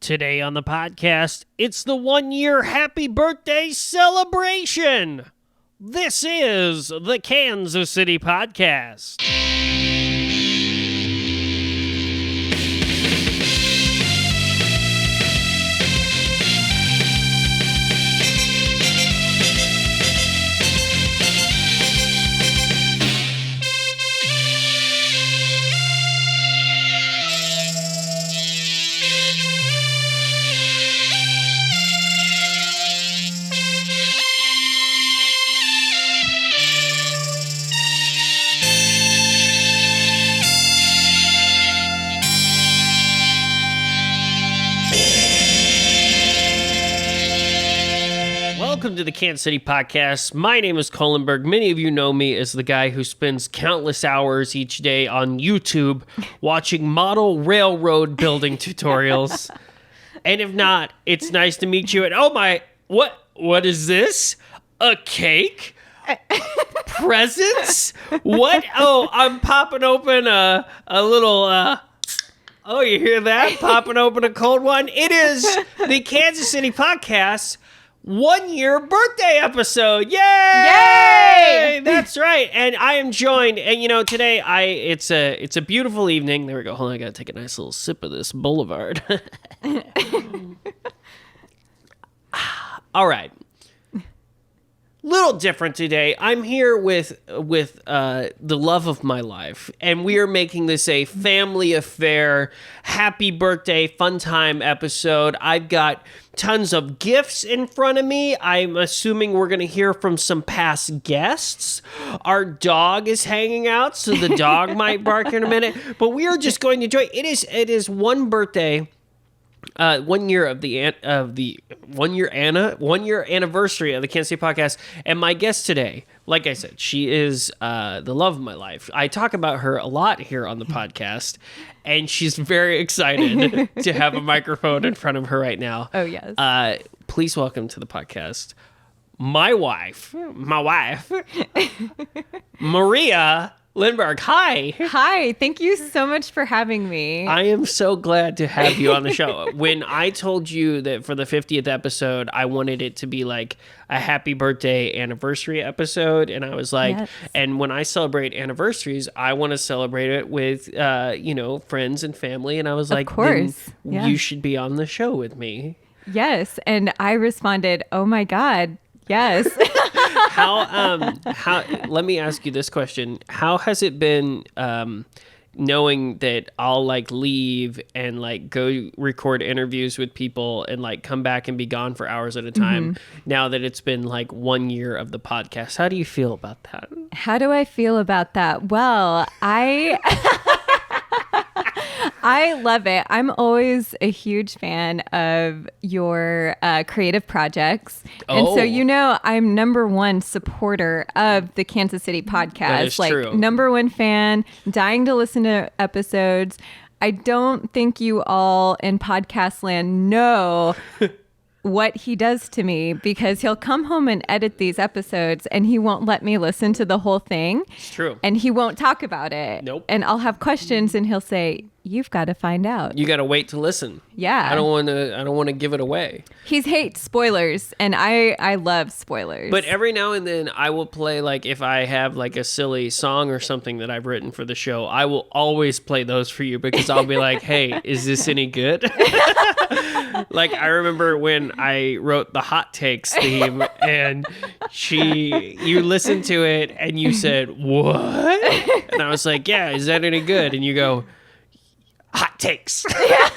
Today on the podcast, it's the 1-year happy birthday celebration. This is the Kansas City Podcast. Welcome to the Kansas City Podcast. My name is Kohlenberg. Many of you know me as the guy who spends countless hours each day on YouTube watching model railroad building tutorials. And if not, it's nice to meet you. And oh my, what is this? A cake? Presents? What? Oh, I'm popping open a little, oh, you hear that? Popping open a cold one. It is the Kansas City Podcast 1-year birthday episode. Yay! Yay! That's right. And I am joined, and you know, today it's a beautiful evening. There we go. Hold on, I gotta take a nice little sip of this Boulevard. All right. Little different today. I'm here with the love of my life, and we are making this a family affair, happy birthday, fun time episode. I've got tons of gifts in front of me. I'm assuming we're going to hear from some past guests. Our dog is hanging out, so the dog might bark in a minute, but we are just going to enjoy. It is one birthday. 1 year of the 1 year anniversary of the Kansas City Podcast, and my guest today, like I said, she is the love of my life. I talk about her a lot here on the podcast, and she's very excited to have a microphone in front of her right now. Oh yes. Please welcome to the podcast my wife, Maria Lindberg. Hi. Hi. Thank you so much for having me. I am so glad to have you on the show. When I told you that for the 50th episode, I wanted it to be like a happy birthday anniversary episode. And I was like, yes. And when I celebrate anniversaries, I want to celebrate it with, friends and family. And I was like, of course. Then you should be on the show with me. Yes. And I responded, oh my God. Yes. How let me ask you this question. How has it been knowing that I'll like leave and like go record interviews with people and like come back and be gone for hours at a time now that it's been like 1 year of the podcast? How do you feel about that? How do I feel about that? Well, I love it. I'm always a huge fan of your creative projects. And so, I'm number one supporter of the Kansas City Podcast. That is true. Number one fan, dying to listen to episodes. I don't think you all in podcast land know what he does to me, because he'll come home and edit these episodes and he won't let me listen to the whole thing. It's true. And he won't talk about it. Nope. And I'll have questions and he'll say, you've got to find out. You got to wait to listen. Yeah. I don't want to give it away. He hates spoilers, and I love spoilers. But every now and then I will play, like, if I have like a silly song or something that I've written for the show, I will always play those for you, because I'll be like, hey, is this any good? Like, I remember when I wrote the hot takes theme, and you listened to it and you said, what? And I was like, yeah, is that any good? And you go, hot takes. Yeah.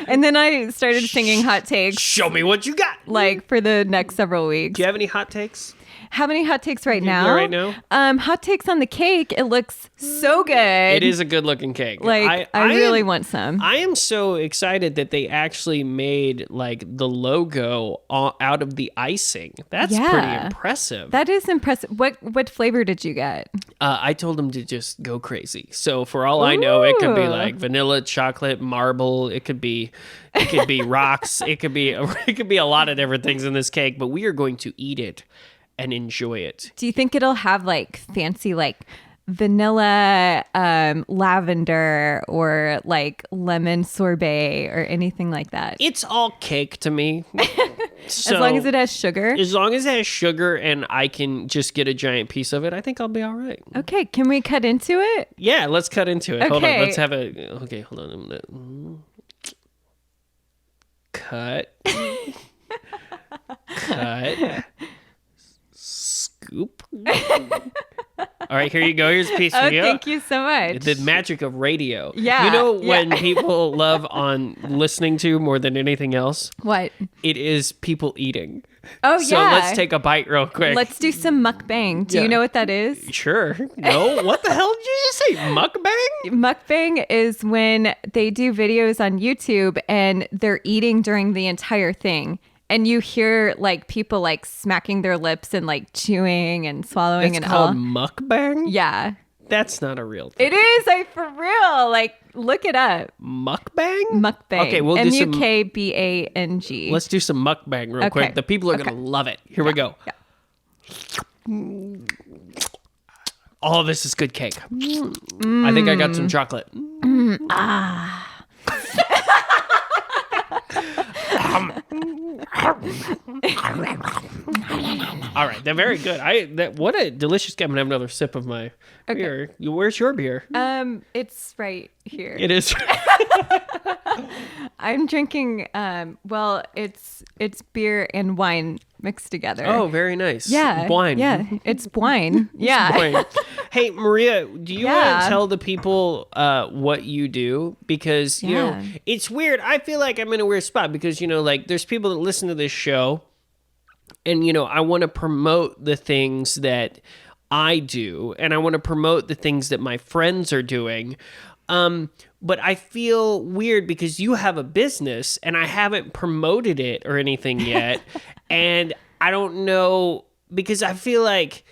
And then I started singing hot takes. Show me what you got. Like for the next several weeks. Do you have any hot takes? How many hot takes right now? Right now? Hot takes on the cake. It looks so good. It is a good looking cake. Like, I really want some. I am so excited that they actually made like the logo out of the icing. That's pretty impressive. That is impressive. What flavor did you get? I told them to just go crazy. So for all I know, it could be like vanilla, chocolate, marble. It could be rocks. It could be a lot of different things in this cake. But we are going to eat it and enjoy it. Do you think it'll have like fancy like vanilla lavender or like lemon sorbet or anything like that. It's all cake to me. As long as it has sugar. As long as it has sugar and I can just get a giant piece of it, I think I'll be all right. Okay, can we cut into it? Yeah, let's cut into it. Okay. Hold on, let's have a... Okay, hold on a minute. Cut. Cut. Scoop. All right, here you go. Here's a piece for you. Thank you so much. The magic of radio. Yeah. You know when people love on listening to more than anything else? What? It is people eating. Oh, So yeah. let's take a bite real quick. Let's do some mukbang. Do you know what that is? Sure. No? What the hell did you just say? Mukbang? Mukbang is when they do videos on YouTube and they're eating during the entire thing. And you hear like people like smacking their lips and like chewing and swallowing It's and called all. mukbang? Yeah. That's not a real thing. It is, for real. Like, look it up. Mukbang? Mukbang. Okay, we'll do some... Mukbang. Let's do some mukbang real quick. The people are going to love it. Here we go. Yeah. Oh, this is good cake. I think I got some chocolate. All right, they're very good. What a delicious cake. I'm gonna have another sip of my beer. Where's your beer? It's right here. It is. I'm drinking. Well, it's beer and wine mixed together. Oh, very nice. Yeah, Wine. Yeah, it's wine. Yeah. Wine. Hey, Maria, do you want Yeah. to tell the people what you do? Because you know it's weird. I feel like I'm in a weird spot because like there's people that listen to this show, and I want to promote the things that I do, and I want to promote the things that my friends are doing. But I feel weird because you have a business and I haven't promoted it or anything yet. And I don't know, because I feel like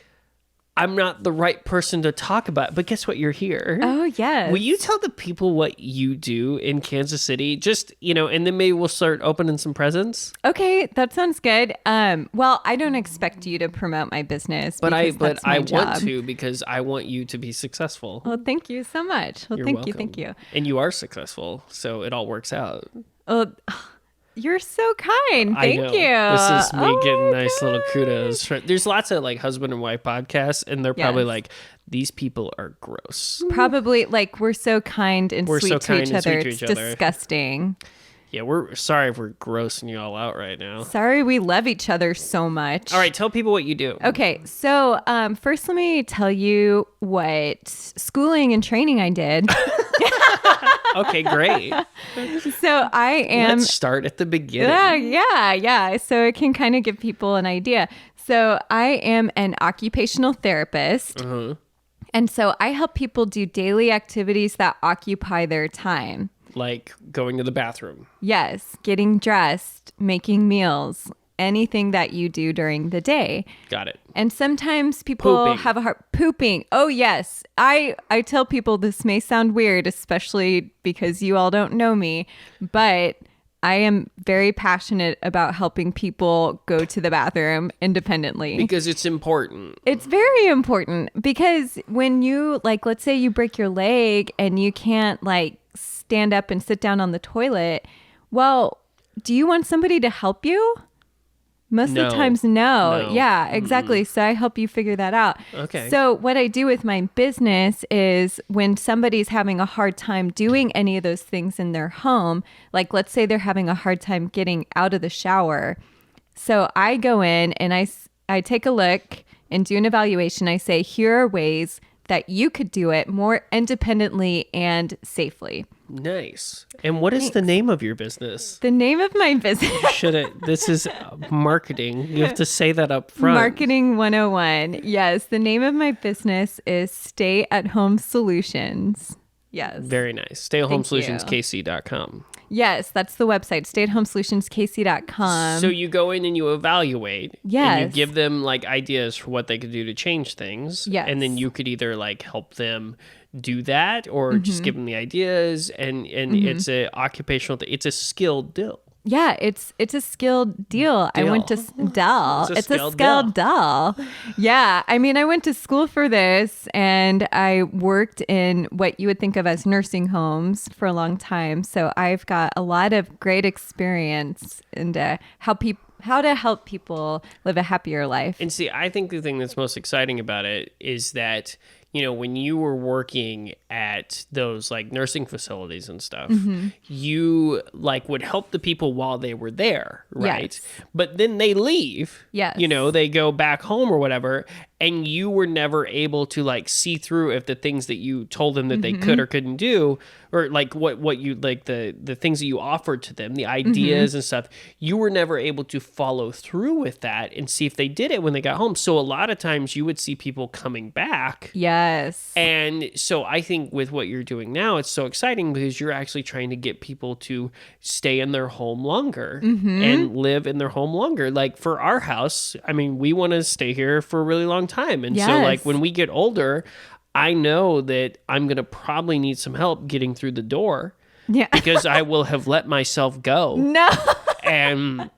I'm not the right person to talk about. But guess what? You're here. Oh, yes. Will you tell the people what you do in Kansas City? Just, and then maybe we'll start opening some presents. Okay, that sounds good. Well, I don't expect you to promote my business, But I that's my job. want to, because I want you to be successful. Well, thank you so much. Well, You're thank welcome. you. And you are successful, so it all works out. Oh, you're so kind. I know. Thank you. This is me Oh getting my nice little God. kudos. There's lots of like husband and wife podcasts, and they're probably Yes. like, these people are gross. Probably like we're so kind and We're sweet so to kind each and other. sweet to It's each other. disgusting. Yeah, we're sorry if we're grossing you all out right now. Sorry, we love each other so much. All right, tell people what you do. Okay, so first let me tell you what schooling and training I did. Okay, great. So I am... Let's start at the beginning. Yeah. So it can kind of give people an idea. So I am an occupational therapist. Uh-huh. And so I help people do daily activities that occupy their time. Like going to the bathroom. Yes, getting dressed, making meals, anything that you do during the day. Got it. And sometimes people Pooping. have a hard pooping. Oh yes. I tell people this may sound weird, especially because you all don't know me, but I am very passionate about helping people go to the bathroom independently. Because it's important. It's very important because when you let's say you break your leg and you can't stand up and sit down on the toilet, well, do you want somebody to help you? Most of the times, no. Yeah, exactly. Mm-mm. So I help you figure that out. Okay. So what I do with my business is when somebody's having a hard time doing any of those things in their home, like let's say they're having a hard time getting out of the shower. So I go in and I take a look and do an evaluation. I say, here are ways that you could do it more independently and safely. Nice. And what is the name of your business? The name of my business. This is marketing. You have to say that up front. Marketing 101. Yes. The name of my business is Stay at Home Solutions. Yes. Very nice. StayAtHomeSolutionsKC.com. Yes, that's the website, stayathomesolutionsKC.com. So you go in and you evaluate. Yes. And you give them ideas for what they could do to change things. Yes. And then you could either help them do that or just give them the ideas. And it's a occupational, it's a skilled deal. Yeah, it's a skilled deal. I went to Dell. It's a skilled deal. Yeah, I mean, I went to school for this, and I worked in what you would think of as nursing homes for a long time. So I've got a lot of great experience in how to help people live a happier life. And see, I think the thing that's most exciting about it is that, you know, when you were working at those like nursing facilities and stuff, you like would help the people while they were there, right? Yes. But then they leave. Yes. You know, they go back home or whatever, and you were never able to like see through if the things that you told them that they could or couldn't do, or like what you like the things that you offered to them, the ideas and stuff, you were never able to follow through with that and see if they did it when they got home. So a lot of times you would see people coming back. Yes. And so I think with what you're doing now, it's so exciting because you're actually trying to get people to stay in their home longer and live in their home longer. Like for our house, I mean, we want to stay here for a really long time. And so like when we get older, I know that I'm going to probably need some help getting through the door. Yeah. Because I will have let myself go. No. And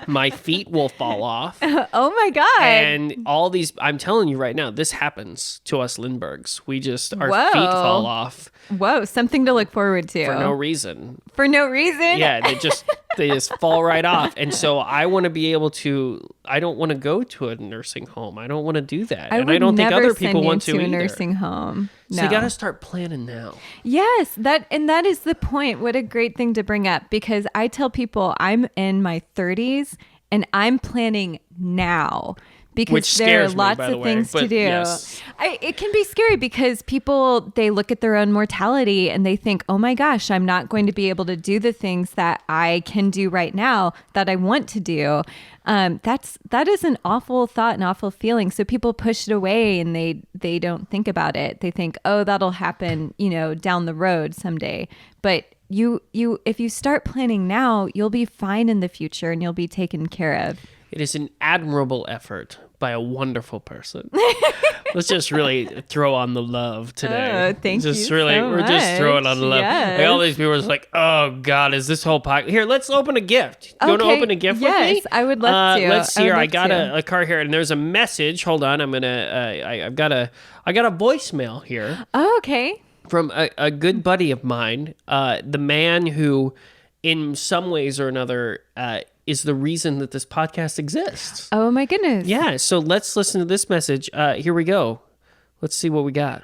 my feet will fall off. Oh my God. And all these, I'm telling you right now, this happens to us Lindberghs. We just, our Whoa. feet fall off. Whoa, something to look forward to. For no reason. For no reason? Yeah, they just fall right off. And so I want to be able to, I don't want to go to a nursing home. I don't want to do that. And I don't think other people want to either. a nursing home. No. So you got to start planning now. Yes, that is the point. What a great thing to bring up, because I tell people I'm in my 30s and I'm planning now. Because there are lots of things to do. Yes. It can be scary because people, they look at their own mortality and they think, oh my gosh, I'm not going to be able to do the things that I can do right now that I want to do. That is an awful thought, an awful feeling. So people push it away and they don't think about it. They think, oh, that'll happen, down the road someday. But if you start planning now, you'll be fine in the future and you'll be taken care of. It is an admirable effort by a wonderful person. Let's just really throw on the love today. Oh, thank you so We're much. just throwing on the love. Yes. Like all these people are just like, oh God, is this whole podcast? Here, let's open a gift. You want to open a gift with me? Yes, I would love to. Let's see here. I got a card here, and there's a message. Hold on, I'm gonna. I've got a voicemail here. Oh, okay. From a good buddy of mine, the man who, in some ways or another, is the reason that this podcast exists. Oh my goodness. Yeah, so let's listen to this message. Here we go. Let's see what we got.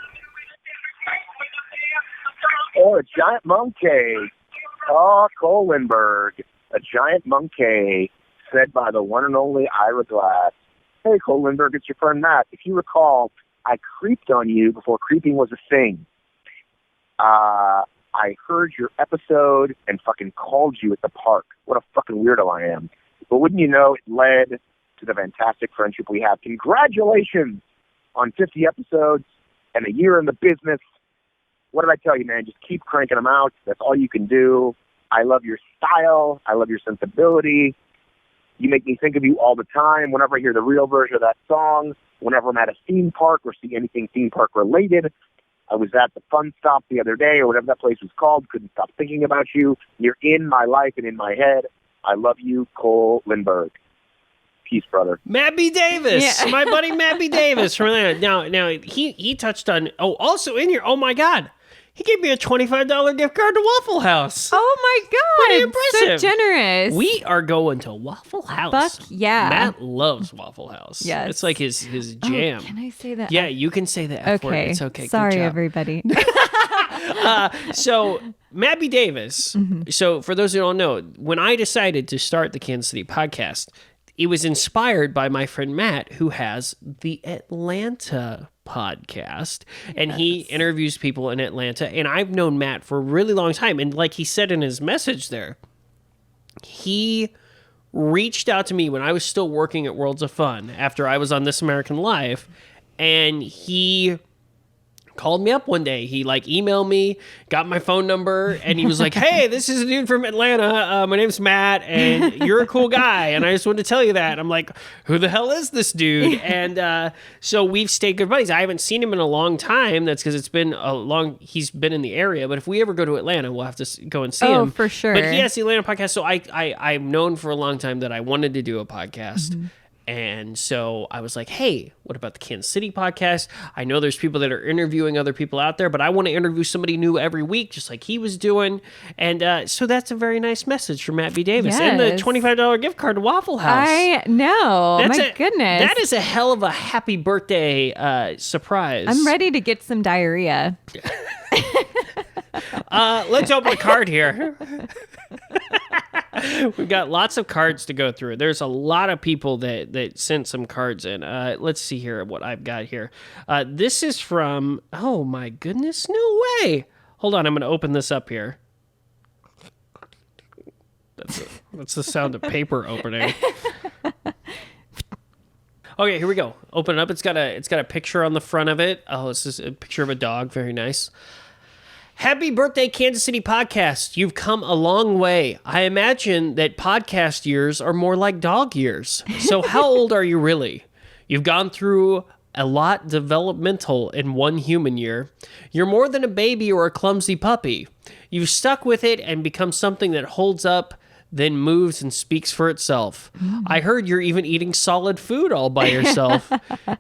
Oh, a giant monkey. Oh, Cole Lindbergh. A giant monkey, said by the one and only Ira Glass. Hey, Cole Lindbergh, it's your friend Matt. If you recall, I creeped on you before creeping was a thing. I heard your episode and fucking called you at the park. What a fucking weirdo I am. But wouldn't you know, it led to the fantastic friendship we have. Congratulations on 50 episodes and a year in the business. What did I tell you, man? Just keep cranking them out. That's all you can do. I love your style. I love your sensibility. You make me think of you all the time. Whenever I hear the real version of that song, whenever I'm at a theme park or see anything theme park related. I was at the Fun Stop the other day, or whatever that place was called. Couldn't stop thinking about you. You're in my life and in my head. I love you, Cole Lindbergh. Peace, brother. Matt B. Davis, my buddy Matt B. Davis from there. Now he touched on. Oh, also in here. Oh my God, he gave me a $25 gift card to Waffle House. Oh my God, pretty impressive. So generous. We are going to Waffle House. Fuck yeah. Matt loves Waffle House. Yes, it's like his jam. Oh, can I say that? Yeah, you can say the F word. It's okay. Sorry, Good job. everybody. So Matt B. Davis. So for those who don't know, when I decided to start the Kansas City podcast, it was inspired by my friend Matt, who has the Atlanta podcast, and he interviews people in Atlanta. And I've known Matt for a really long time. And like he said in his message there, he reached out to me when I was still working at Worlds of Fun after I was on This American Life, and he called me up one day. He like emailed me, got my phone number, and he was like, "Hey, this is a dude from Atlanta. My name's Matt, and you're a cool guy, and I just wanted to tell you that." I'm like, "Who the hell is this dude?" And so we've stayed good buddies. I haven't seen him in a long time. That's because he's been in the area. But if we ever go to Atlanta, we'll have to go and see him. Oh, for sure. But he has the Atlanta podcast. So I've known for a long time that I wanted to do a podcast. Mm-hmm. And so I was like, hey, what about the Kansas City podcast? I know there's people that are interviewing other people out there, but I want to interview somebody new every week, just like he was doing. And so that's a very nice message from Matt B. Davis. Yes. And the $25 gift card to Waffle House. I know. My goodness. That is a hell of a happy birthday surprise. I'm ready to get some diarrhea. Let's open a card here. We've got lots of cards to go through. There's a lot of people that sent some cards in. Let's see here what I've got here. This is from, oh my goodness, no way. Hold on, I'm going to open this up here. That's the sound of paper opening. Okay, here we go. Open it up. It's got a picture on the front of it. Oh, this is a picture of a dog. Very nice. Happy birthday, Kansas City podcast. You've come a long way. I imagine that podcast years are more like dog years. So how old are you really? You've gone through a lot developmental in one human year. You're more than a baby or a clumsy puppy. You've stuck with it and become something that holds up, then moves and speaks for itself. I heard you're even eating solid food all by yourself.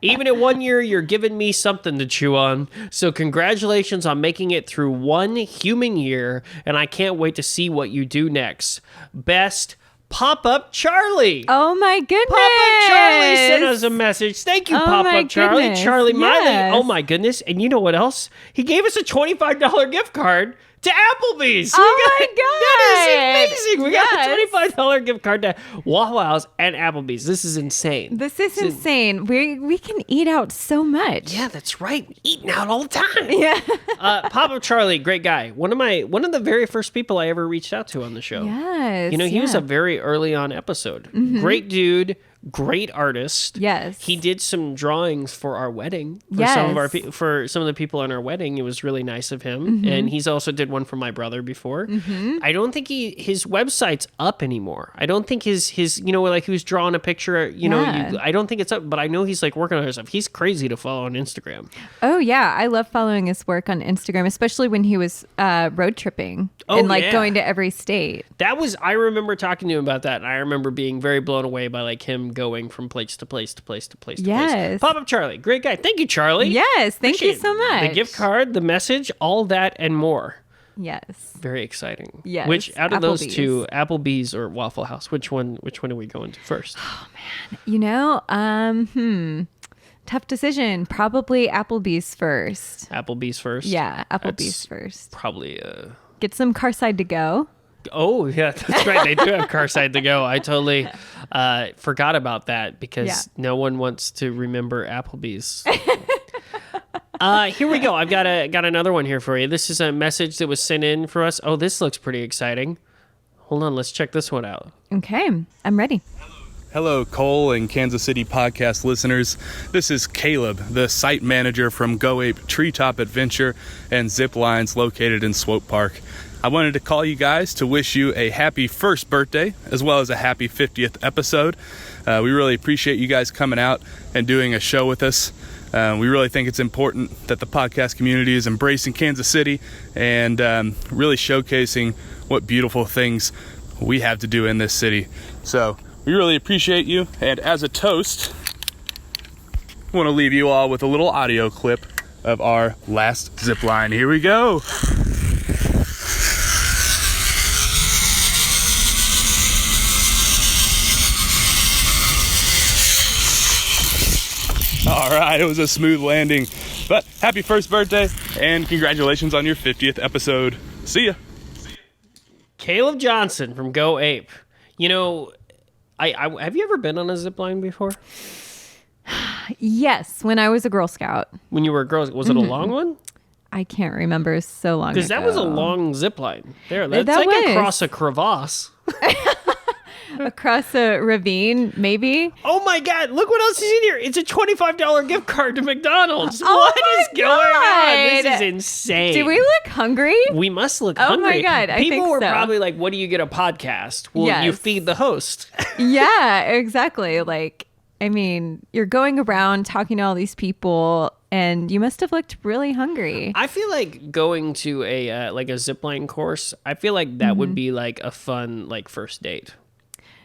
Even at 1 year, you're giving me something to chew on. So congratulations on making it through one human year, and I can't wait to see what you do next. Best, Pop-Up Charlie. Oh my goodness. Pop-Up Charlie sent us a message. Thank you, Pop-Up Charlie. Goodness. Charlie Miley. Yes. Oh my goodness. And you know what else? He gave us a $25 gift card to Applebee's. Oh my God. That is amazing. We got Yes. a $25 gift card to Waffle House and Applebee's. This is insane. This is insane. We can eat out so much. Yeah, that's right. We're eating out all the time. Yeah. Pop-Up Charlie, great guy. One of the very first people I ever reached out to on the show. Yes. You know, he was a very early on episode. Mm-hmm. Great dude. Great artist. Yes. He did some drawings for our wedding. For Yes. for some of the people in our wedding. It was really nice of him. Mm-hmm. And he's also did one for my brother before. Mm-hmm. I don't think his website's up anymore. I don't think his like he was drawing a picture, I don't think it's up, but I know he's like working on his stuff. He's crazy to follow on Instagram. Oh yeah, I love following his work on Instagram, especially when he was road tripping and going to every state. I remember talking to him about that, and I remember being very blown away by like him going from place to place to place to place to place. Yes. Pop-Up Charlie, great guy. Thank you, Charlie. Yes, thank you Appreciate so much. the gift card, the message, all that and more. Yes. Very exciting. Yes. Which out of those Applebee's. two, Applebee's or Waffle House, which one are we going to first? You know, tough decision. Probably Applebee's first. Applebee's first. Yeah, Applebee's That's first. Probably Get some Carside to go. Oh, yeah, that's right. They do have Carside to go. I totally forgot about that because no one wants to remember Applebee's. Here we go. I've got another one here for you. This is a message that was sent in for us. Oh, this looks pretty exciting. Hold on. Let's check this one out. Okay, I'm ready. Hello, Cole and Kansas City podcast listeners. This is Caleb, the site manager from Go Ape Treetop Adventure and Zip Lines located in Swope Park. I wanted to call you guys to wish you a happy first birthday, as well as a happy 50th episode. We really appreciate you guys coming out and doing a show with us. We really think it's important that the podcast community is embracing Kansas City and really showcasing what beautiful things we have to do in this city. So we really appreciate you. And as a toast, I want to leave you all with a little audio clip of our last zip line. Here we go. All right, it was a smooth landing, but happy first birthday and congratulations on your 50th episode. See ya. Caleb Johnson from Go Ape. You know, I have you ever been on a zip line before? Yes, when I was a Girl Scout. When you were a girl, was it a long one? I can't remember, so long ago. Because that was a long zip line. That's That like was. across a crevasse. across a ravine, maybe. Oh my God, look what else is in here. It's a $25 gift card to McDonald's. Oh What my is going on? God. This is insane. Do we look hungry? We must look Oh my hungry. God, I People think were so. probably like, what do you get a podcast? Well, you Yes. feed the host. Yeah, exactly. Like, I mean, you're going around talking to all these people and you must have looked really hungry. I feel like going to a like a zipline course, I feel like that would be like a fun like first date.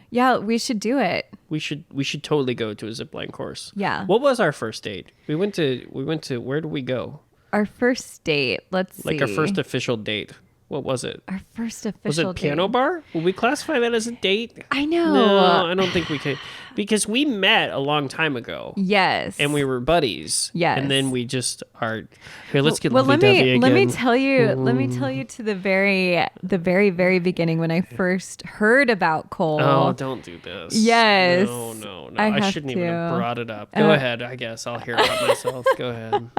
Yeah, we should do it. We should totally go to a zipline course. Yeah. What was our first date? We went to where did we go? Our first date. Let's see. Like our first official date. What was it? Our first Was official it piano date. bar? Will we classify that as a date? I know. No, I don't think we could. Because we met a long time ago. Yes. And we were buddies. Yes. And then we just are. Here, let's get well, lovey-dovey again. let me tell you to the very beginning when I first heard about Cole. Oh, don't do this. Yes. No. I I have shouldn't even have to. brought it up. Go ahead, I guess. I'll hear about myself. Go ahead.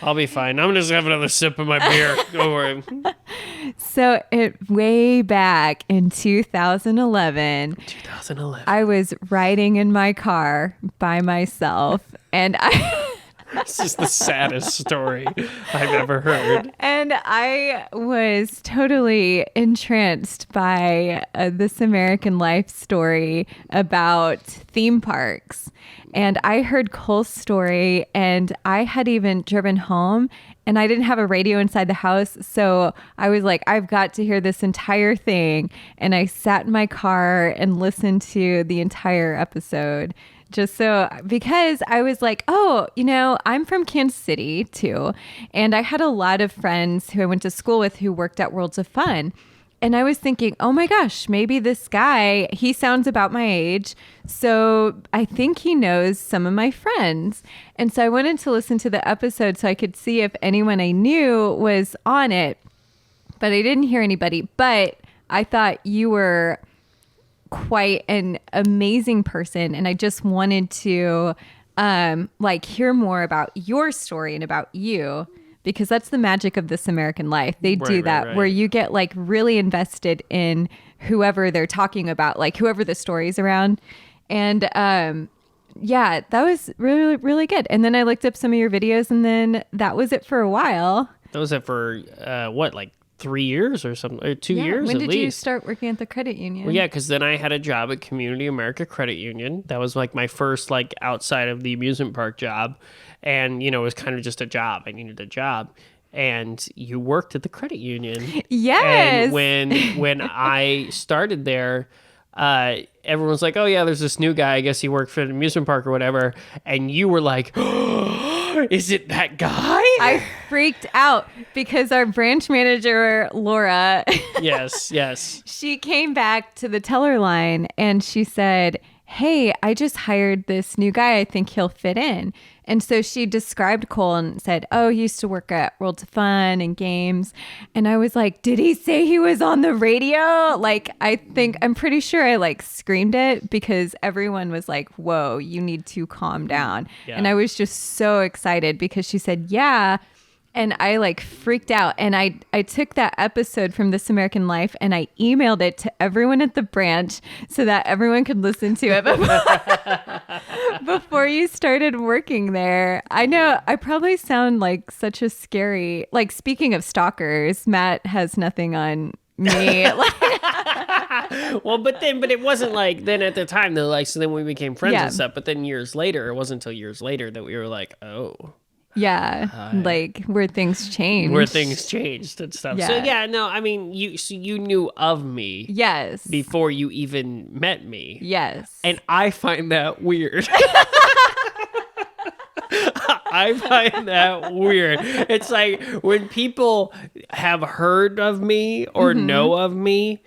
I'll be fine. I'm just have another sip of my beer. Don't worry. So way back in 2011, 2011. I was riding in my car by myself, and This is the saddest story I've ever heard. And I was totally entranced by This American Life story about theme parks. And I heard Cole's story, and I had even driven home, and I didn't have a radio inside the house. So I was like, I've got to hear this entire thing. And I sat in my car and listened to the entire episode. Just so, because I was like, oh, I'm from Kansas City too. And I had a lot of friends who I went to school with who worked at Worlds of Fun. And I was thinking, oh my gosh, maybe this guy, he sounds about my age. So I think he knows some of my friends. And so I wanted to listen to the episode so I could see if anyone I knew was on it. But I didn't hear anybody. But I thought you were quite an amazing person, and I just wanted to hear more about your story and about you, because that's the magic of This American Life. They do that where you get like really invested in whoever they're talking about, like whoever the story's around. And yeah, that was really, really good. And then I looked up some of your videos, and then that was it for a while. That was it for like 3 years or something, or 2 years When at did least. you start working at the credit union? Well, yeah, because then I had a job at Community America Credit Union. That was like my first like outside of the amusement park job. And, it was kind of just a job. I needed a job. And you worked at the credit union. Yes. And when I started there, everyone's like, oh yeah, there's this new guy. I guess he worked for an amusement park or whatever. And you were like, oh, is it that guy? I freaked out because our branch manager, Laura, Yes. she came back to the teller line and she said, hey, I just hired this new guy. I think he'll fit in. And so she described Cole and said, oh, he used to work at Worlds of Fun and games. And I was like, did he say he was on the radio? Like, I'm pretty sure I like screamed it because everyone was like, whoa, you need to calm down. Yeah. And I was just so excited because she said, yeah. And I like freaked out, and I took that episode from This American Life and I emailed it to everyone at the branch so that everyone could listen to it before you started working there. I know I probably sound like such a scary, like, speaking of stalkers, Matt has nothing on me. Well, but it wasn't like then at the time though, like, so then we became friends Yeah. and stuff. But then years later, it wasn't until years later that we were like, oh. Yeah, like where things changed. Where things changed and stuff. So Yeah. yeah, no, I mean, you knew of me Yes. before you even met me. Yes. And I find that weird. I find that weird. It's like when people have heard of me or know of me,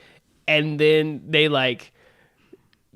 and then they like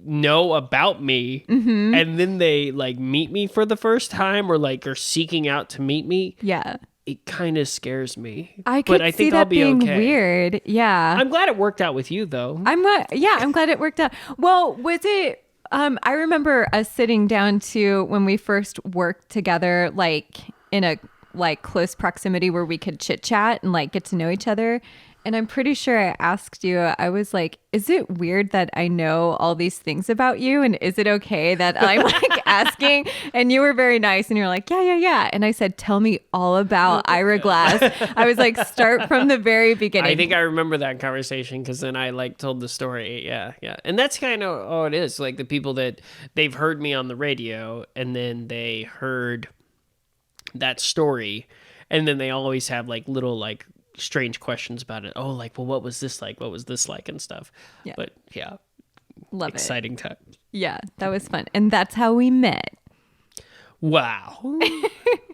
know about me, and then they like meet me for the first time or like are seeking out to meet me. Yeah. It kind of scares me. I could but I see think that I'll be being okay. weird. Yeah. I'm glad it worked out with you though. I'm glad it worked out. Well, was it I remember us sitting down to when we first worked together, like in a like close proximity where we could chit chat and like get to know each other. And I'm pretty sure I asked you, I was like, is it weird that I know all these things about you? And is it okay that I'm like asking? And you were very nice. And you're like, yeah. And I said, tell me all about Ira Glass. I was like, start from the very beginning. I think I remember that conversation because then I like told the story. Yeah. And that's kind of all it is. Like the people that they've heard me on the radio and then they heard that story. And then they always have like little like strange questions about it. Oh, like, well, what was this like? What was this like and stuff? Yeah. But yeah. Love exciting time. Yeah, that was fun. And that's how we met. Wow. Do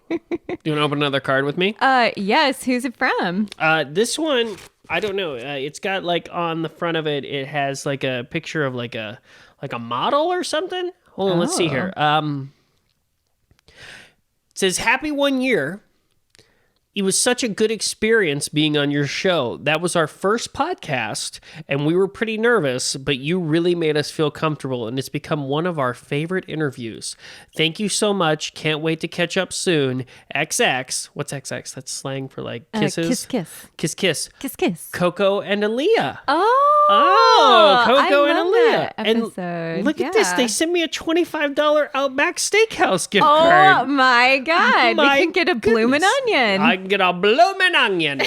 you want to open another card with me? Yes. Who's it from? This one, I don't know. It's got like on the front of it, it has like a picture of like a model or something. Hold on, let's see here. It says, "Happy 1 year. It was such a good experience being on your show. That was our first podcast, and we were pretty nervous, but you really made us feel comfortable, and it's become one of our favorite interviews. Thank you so much. Can't wait to catch up soon. XX." What's XX? That's slang for like kisses? Kiss. Kiss. Coco and Aaliyah. Oh, Coco I and love Aaliyah. that episode. And look at this. They sent me a $25 Outback Steakhouse gift card. Oh, my God. We can get a bloomin' onion. I can get a bloomin' onion.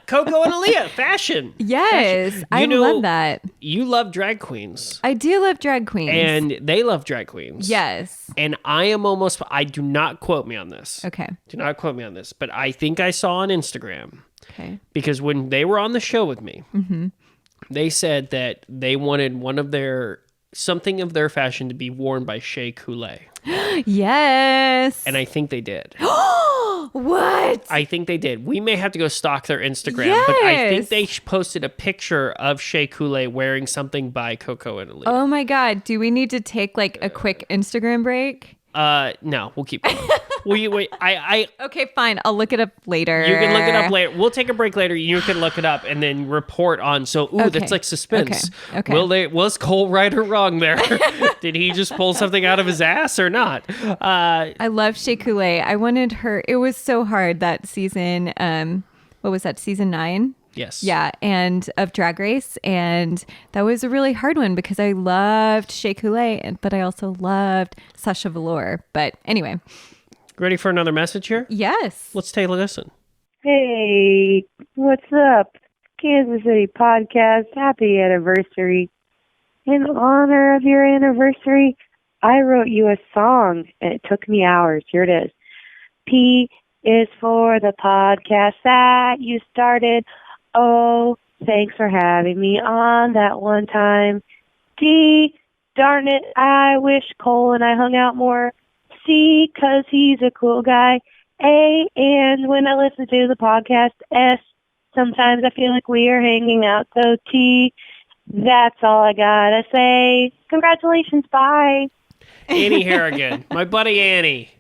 Coco and Aaliyah, fashion. Yes, fashion. I love that. You love drag queens. I do love drag queens. And they love drag queens. Yes. And I do not quote me on this. Okay. Do not quote me on this. But I think I saw on Instagram. Okay. Because when they were on the show with me, they said that they wanted something of their fashion to be worn by Shea Coulee. Yes. And I think they did. What? I think they did. We may have to go stalk their Instagram, but I think they posted a picture of Shea Coulee wearing something by Coco and Aaliyah. Oh my God. Do we need to take like a quick Instagram break? No, we'll keep going. Wait. Okay, fine. I'll look it up later. You can look it up later. We'll take a break later. You can look it up and then report on. So, that's like suspense. Okay. Was Cole right or wrong there? Did he just pull something out of his ass or not? I love Shea Coulee. I wanted her. It was so hard that season. What was that? Season 9? Yes. Yeah, and of Drag Race, and that was a really hard one because I loved Shea Coulee, but I also loved Sasha Velour. But anyway. Ready for another message here? Yes. Let's take a listen. Hey, what's up? Kansas City Podcast, happy anniversary. In honor of your anniversary, I wrote you a song, and it took me hours. Here it is. P is for the podcast that you started. Oh, thanks for having me on that one time. D, darn it, I wish Cole and I hung out more. C, 'cause he's a cool guy. A, and when I listen to the podcast. S, sometimes I feel like we are hanging out. So T, that's all I gotta say. Congratulations, bye. Annie Harrigan, my buddy Annie.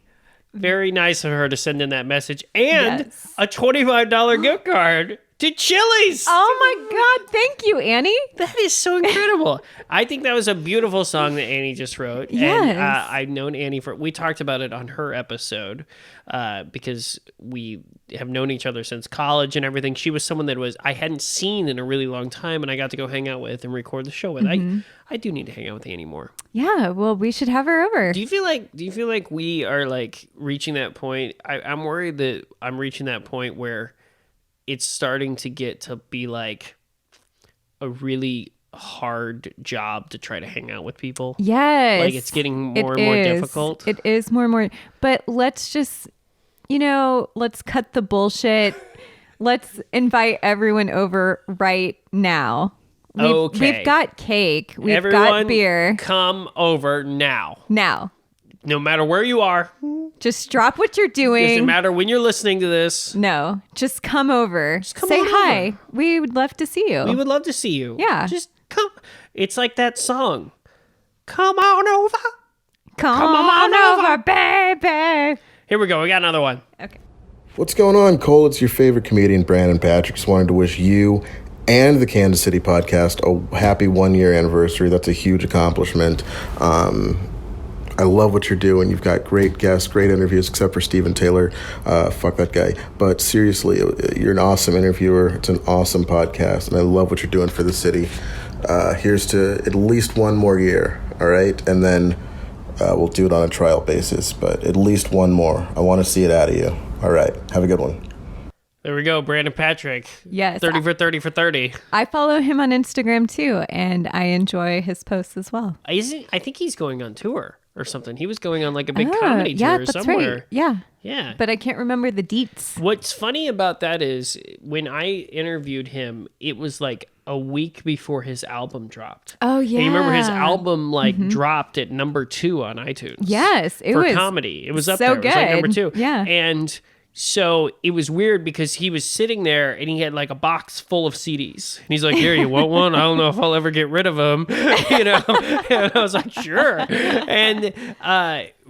Very nice of her to send in that message. And a $25 gift card to Chili's. Oh my God. Thank you, Annie. That is so incredible. I think that was a beautiful song that Annie just wrote. Yes. And I've known Annie we talked about it on her episode because we have known each other since college and everything. She was someone that I hadn't seen in a really long time and I got to go hang out with and record the show with. I do need to hang out with Annie more. Yeah, well, we should have her over. Do you feel like we are like reaching that point? I'm worried that I'm reaching that point where it's starting to get to be like a really hard job to try to hang out with people. Yes. Like it's getting more and more difficult. It is more and more. But let's just, let's cut the bullshit. Let's invite everyone over right now. We've got cake. We've got beer. Come over now. Now. No matter where you are. Just drop what you're doing. Doesn't matter when you're listening to this. No, just come over. Say hi. Over. We would love to see you. We would love to see you. Yeah. Just come. It's like that song. Come on over. Come on over, baby. Here we go. We got another one. Okay. What's going on, Cole? It's your favorite comedian, Brandon Patrick. Just wanted to wish you and the Kansas City Podcast a happy 1 year anniversary. That's a huge accomplishment. I love what you're doing. You've got great guests, great interviews, except for Steven Taylor. Fuck that guy. But seriously, you're an awesome interviewer. It's an awesome podcast, and I love what you're doing for the city. Here's to at least one more year, all right? And then we'll do it on a trial basis, but at least one more. I want to see it out of you. All right. Have a good one. There we go, Brandon Patrick. Yes. 30 for 30 for 30. I follow him on Instagram too, and I enjoy his posts as well. I think he's going on tour or something. He was going on like a big comedy tour somewhere. Right. Yeah. Yeah. But I can't remember the deets. What's funny about that is when I interviewed him, it was like a week before his album dropped. Oh, yeah. And you remember his album dropped at number 2 on iTunes. Yes. It for was comedy. It was up so there. It was like number good. 2. Yeah. And so it was weird because he was sitting there and he had like a box full of CDs. And he's like, here, you want one? I don't know if I'll ever get rid of them. And I was like, sure. And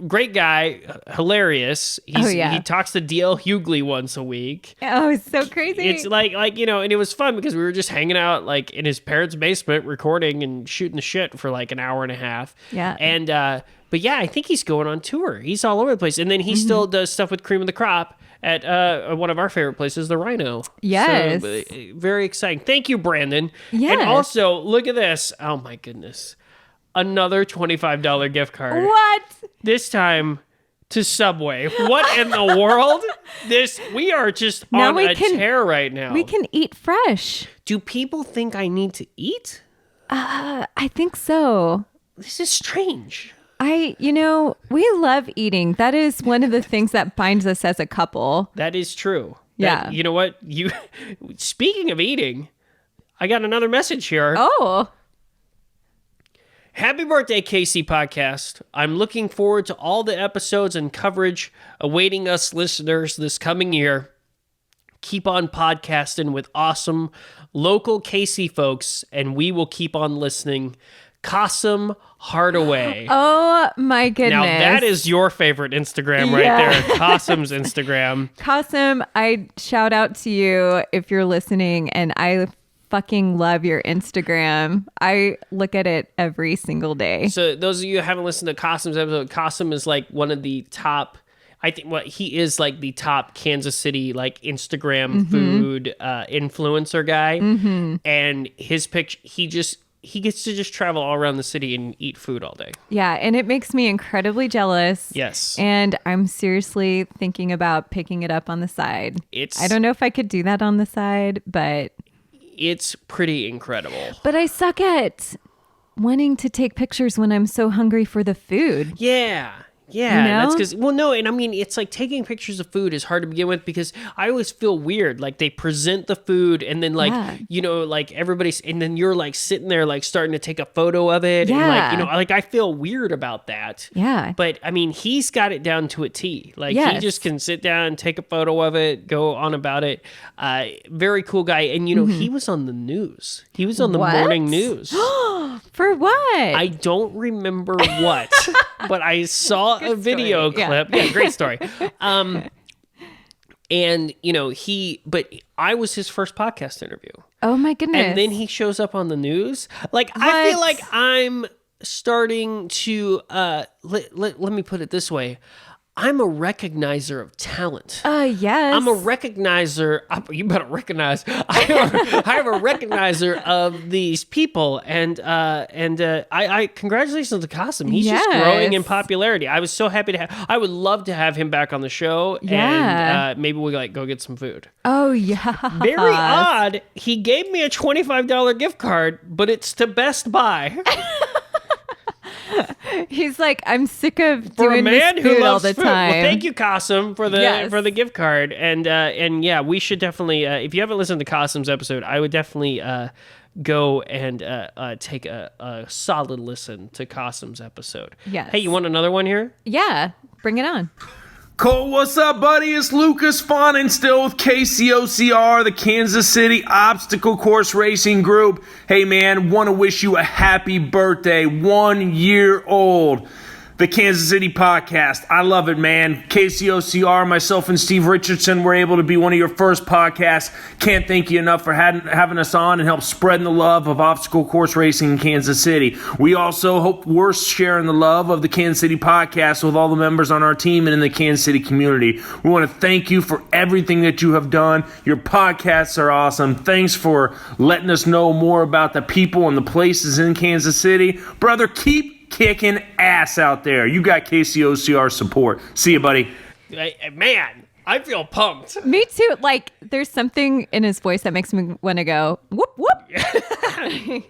great guy, hilarious. He talks to DL Hughley once a week. Oh, it's so crazy. It's like, and it was fun because we were just hanging out like in his parents' basement recording and shooting the shit for like an hour and a half. Yeah. And, but yeah, I think he's going on tour. He's all over the place. And then he still does stuff with Cream of the Crop at one of our favorite places, the Rhino. Yes. So, very exciting. Thank you, Brandon. Yes. And also, look at this. Oh, my goodness. Another $25 gift card. What? This time to Subway. What in the world? We are just Now on a tear right now. We can eat fresh. Do people think I need to eat? I think so. This is strange. We love eating. That is one of the things that binds us as a couple. That is true. Yeah. You know what? Speaking of eating, I got another message here. Oh. Happy birthday, KC Podcast. I'm looking forward to all the episodes and coverage awaiting us listeners this coming year. Keep on podcasting with awesome local KC folks, and we will keep on listening. Kasim Hardaway. Oh, my goodness. Now, that is your favorite Instagram right there. Kasim's Instagram. Kasim, I shout out to you if you're listening, and I fucking love your Instagram. I look at it every single day. So those of you who haven't listened to Kasim's episode, Kasim is like one of the top, he is like the top Kansas City like Instagram food influencer guy. And his picture, he gets to just travel all around the city and eat food all day. Yeah, and it makes me incredibly jealous. Yes. And I'm seriously thinking about picking it up on the side. I don't know if I could do that on the side, but it's pretty incredible. But I suck at wanting to take pictures when I'm so hungry for the food. Yeah. Yeah, that's because, and I mean, it's like taking pictures of food is hard to begin with because I always feel weird. Like they present the food and then like everybody's, and then you're like sitting there like starting to take a photo of it. Yeah. And like I feel weird about that. Yeah. But I mean, he's got it down to a T. Like he just can sit down, take a photo of it, go on about it. Very cool guy. And he was on the news. He was on the morning news. For what? I don't remember what, but I saw a video clip. Yeah, great story. And but I was his first podcast interview. Oh my goodness. And then he shows up on the news. Like I feel like I'm starting to let me put it this way. I'm a recognizer of talent. Yes. I'm a recognizer. You better recognize. I have a recognizer of these people, and I congratulations to Kasim. He's just growing in popularity. I was so happy to have. I would love to have him back on the show, and maybe we'll like go get some food. Oh yeah. Very odd. He gave me a $25 gift card, but it's to Best Buy. He's like, I'm sick of doing this food all the time. Well, thank you, Kasim, for the gift card. And yeah, we should definitely, if you haven't listened to Kasim's episode, I would definitely go and take a solid listen to Kasim's episode. Yes. Hey, you want another one here? Yeah, bring it on. Cole, what's up, buddy? It's Lucas Fawnin, still with KCOCR, the Kansas City Obstacle Course Racing Group. Hey, man, want to wish you a happy birthday, 1 year old. The Kansas City Podcast. I love it, man. KCOCR, myself and Steve Richardson were able to be one of your first podcasts. Can't thank you enough for having us on and help spreading the love of obstacle course racing in Kansas City. We also hope we're sharing the love of the Kansas City Podcast with all the members on our team and in the Kansas City community. We want to thank you for everything that you have done. Your podcasts are awesome. Thanks for letting us know more about the people and the places in Kansas City. Brother, keep kicking ass out there. You got KCOCR support. See you, buddy. Man, I feel pumped. Me too. Like, there's something in his voice that makes me want to go, whoop, whoop.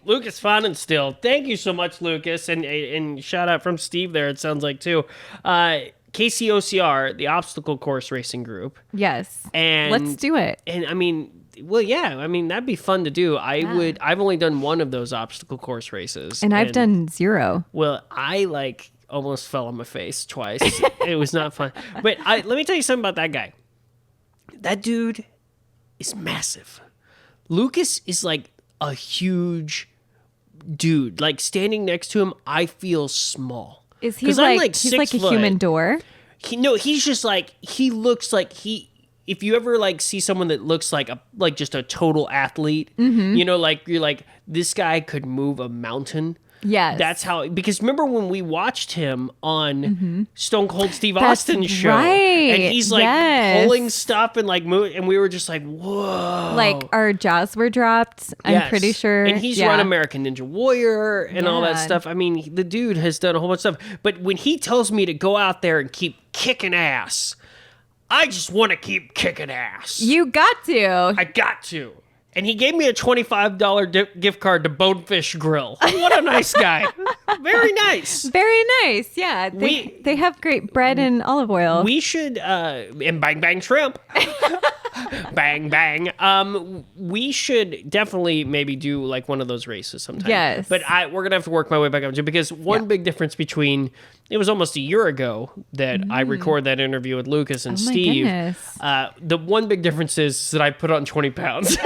Lucas Fonenstill. Thank you so much, Lucas. And shout out from Steve there, it sounds like, too. KCOCR, the obstacle course racing group. Yes. And let's do it. And I mean, well, yeah, I mean, that'd be fun to do. I've only done one of those obstacle course races. And I've done 0. Well, I almost fell on my face twice. It was not fun. But let me tell you something about that guy. That dude is massive. Lucas is like a huge dude. Like, standing next to him, I feel small. Is he like, he's like a human door? He's just like, he looks like if you ever like see someone that looks like just a total athlete, you know, like you're like, this guy could move a mountain. Yes. That's how, because remember when we watched him on Stone Cold Steve Austin's show, right. and he's like pulling stuff and like moving, and we were just like, whoa. Like our jaws were dropped, I'm pretty sure. And he's run American Ninja Warrior and all that stuff. I mean, the dude has done a whole bunch of stuff. But when he tells me to go out there and keep kicking ass, I just want to keep kicking ass. You got to. I got to. And he gave me a $25 gift card to Bonefish Grill. What a nice guy. Very nice. Very nice, yeah. They have great bread and olive oil. We should, and Bang Bang Shrimp. Bang Bang. We should definitely maybe do like one of those races sometime. Yes. But we're going to have to work my way back up to, because one big difference between, it was almost a year ago that I recorded that interview with Lucas and Steve. The one big difference is that I put on 20 pounds.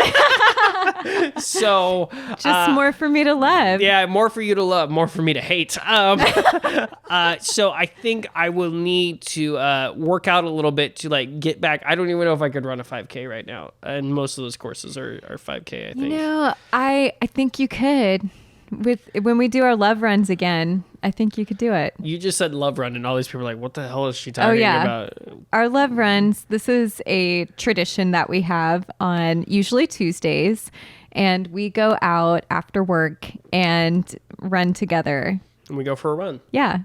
So just more for me to love. Yeah, more for you to love, more for me to hate. So I think I will need to work out a little bit to like get back. I don't even know if I could run a 5K right now, and most of those courses are 5K. I think. No, I think you could. When we do our love runs again, I think you could do it. You just said love run, and all these people are like, what the hell is she talking about? Our love runs, this is a tradition that we have on usually Tuesdays, and we go out after work and run together. And we go for a run. Yeah.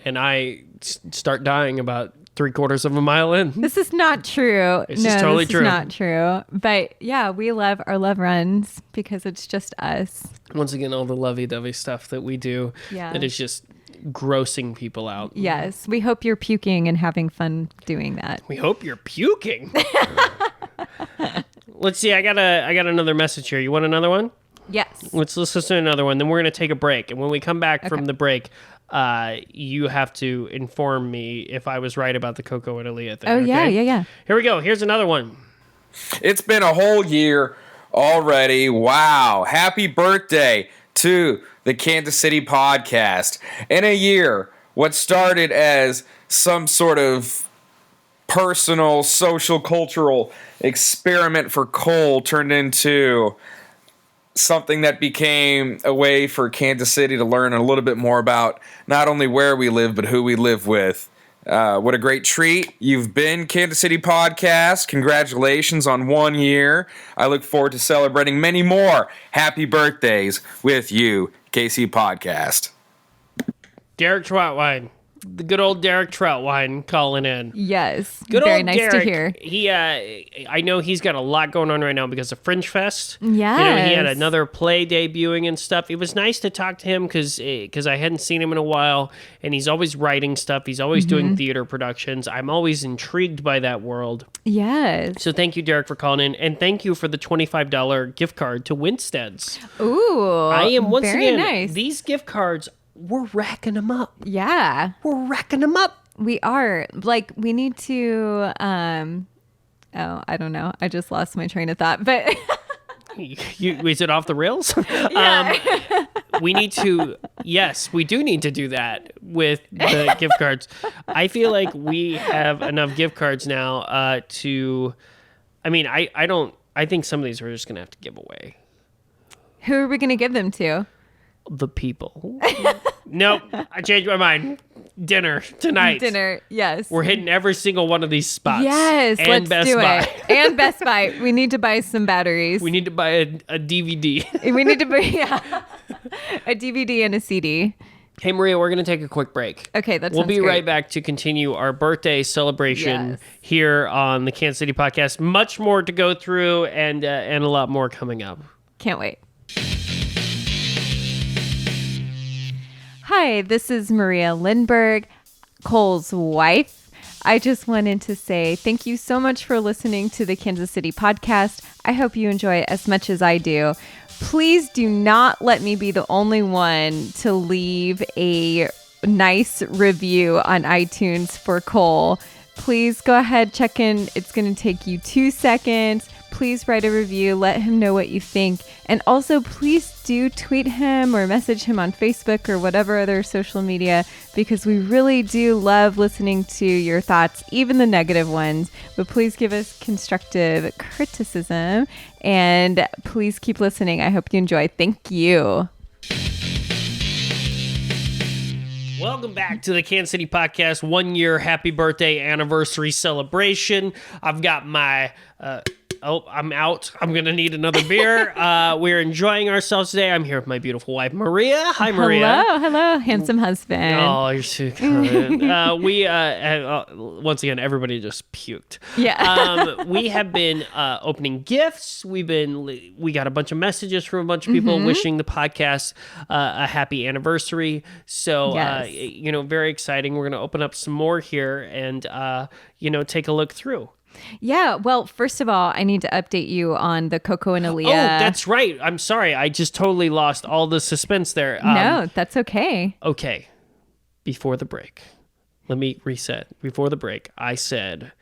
And I start dying about 3/4 of a mile in. This is not true. This is totally true. This is not true. But yeah, we love our love runs because it's just us. Once again, all the lovey-dovey stuff that we do that is just grossing people out. Yes. We hope you're puking and having fun doing that. We hope you're puking. Let's see. I got another message here. You want another one? Yes. Let's listen to another one. Then we're going to take a break. And when we come back from the break, you have to inform me if I was right about the Coco and Aaliyah thing. Oh, okay? Yeah. Here we go. Here's another one. It's been a whole year already. Wow. Happy birthday to the Kansas City Podcast. In a year, what started as some sort of personal, social, cultural experiment for Cole turned into something that became a way for Kansas City to learn a little bit more about not only where we live, but who we live with. What a great treat. You've been Kansas City Podcast. Congratulations on 1 year. I look forward to celebrating many more happy birthdays with you, KC Podcast. Derek Troutwine. The good old Derek Troutwine calling in. Yes. Good Very old nice Derek. to hear. He, I know he's got a lot going on right now because of Fringe Fest. Yes. You know, he had another play debuting and stuff. It was nice to talk to him because I hadn't seen him in a while, and he's always writing stuff. He's always doing theater productions. I'm always intrigued by that world. Yes. So thank you, Derek, for calling in, and thank you for the $25 gift card to Winstead's. Ooh. I am once very again nice. These gift cards. We're racking them up. Yeah. We're racking them up. We are. Like, we need to, I don't know. I just lost my train of thought, but. Is it off the rails? Yeah. We need to Yes, we do need to do that with the gift cards. I feel like we have enough gift cards now to. I mean, I think some of these we're just gonna have to give away. Who are we going to give them to? The people. Nope, I changed my mind. Dinner tonight. Dinner, yes. We're hitting every single one of these spots. Yes, and let's Best do Buy. it. And Best Buy. We need to buy some batteries. We need to buy a DVD. We need to buy a DVD and a CD. Hey, Maria, we're going to take a quick break. Okay, that We'll sounds be great. right back to continue our birthday celebration Yes. here on the Kansas City Podcast. Much more to go through and a lot more coming up. Can't wait. Hi, this is Maria Lindberg, Cole's wife. I just wanted to say thank you so much for listening to the Kansas City Podcast. I hope you enjoy it as much as I do. Please do not let me be the only one to leave a nice review on iTunes for Cole. Please go ahead, check in. It's going to take you 2 seconds. Please write a review. Let him know what you think. And also, please do tweet him or message him on Facebook or whatever other social media, because we really do love listening to your thoughts, even the negative ones. But please give us constructive criticism. And please keep listening. I hope you enjoy. Thank you. Welcome back to the Kansas City Podcast 1 year happy birthday anniversary celebration. I've got my... I'm out. I'm going to need another beer. We're enjoying ourselves today. I'm here with my beautiful wife, Maria. Hi, Maria. Hello, handsome husband. Oh, you're so kind. Once again, everybody just puked. Yeah. We have been opening gifts. We got a bunch of messages from a bunch of people wishing the podcast a happy anniversary. So, Yes. Very exciting. We're going to open up some more here and, take a look through. Yeah, well, first of all, I need to update you on the Coco and Aaliyah. Oh, that's right. I'm sorry. I just totally lost all the suspense there. No, that's okay. Okay. Before the break, let me reset. Before the break, I said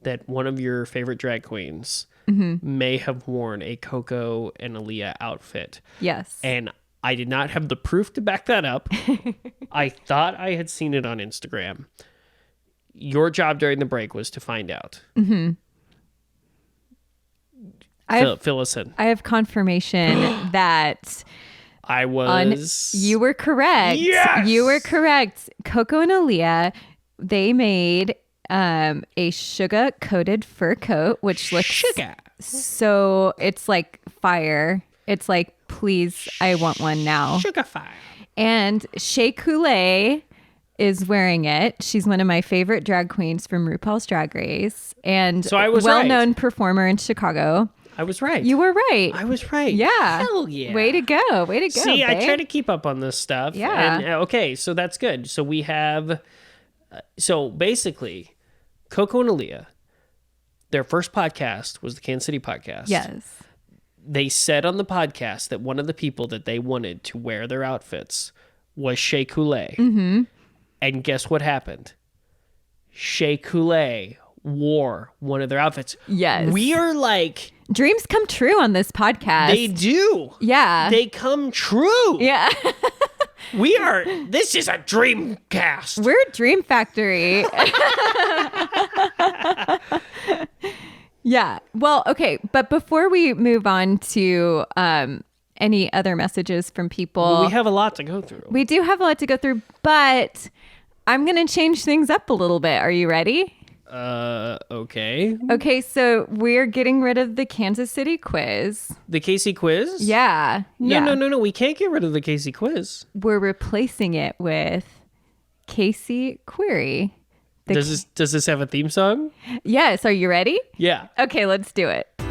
that one of your favorite drag queens may have worn a Coco and Aaliyah outfit. Yes. And I did not have the proof to back that up. I thought I had seen it on Instagram. Your job during the break was to find out. Fill us in. I have confirmation that I was... you were correct. Yes! You were correct. Coco and Aaliyah, they made a sugar-coated fur coat, which looks Sugar. so... It's like fire. It's like, please, I want one now. Sugar fire. And Shea Coulee is wearing it. She's one of my favorite drag queens from RuPaul's Drag Race, and So I was well-known performer in Chicago. I was right. You were right. I was right. Yeah. Hell yeah. Way to go. Way to go. See, I babe. try to keep up on this stuff. Yeah. And, okay, so that's good. So we have... so basically, Coco and Aaliyah, their first podcast was the Kansas City Podcast. Yes. They said on the podcast that one of the people that they wanted to wear their outfits was Shea Coulee. Mm-hmm. And guess what happened? Shea Coulee wore one of their outfits. Yes. We are like... Dreams come true on this podcast. They do. Yeah. They come true. Yeah. We are... This is a dream cast. We're a Dream Factory. Yeah. Well, okay. But before we move on to any other messages from people... We have a lot to go through. We do have a lot to go through, but I'm going to change things up a little bit. Are you ready? Okay. Okay, so we're getting rid of the Kansas City quiz. The Casey quiz? Yeah. No. We can't get rid of the Casey quiz. We're replacing it with Casey Query. Does this have a theme song? Yes. Are you ready? Yeah. Okay, let's do it. Listen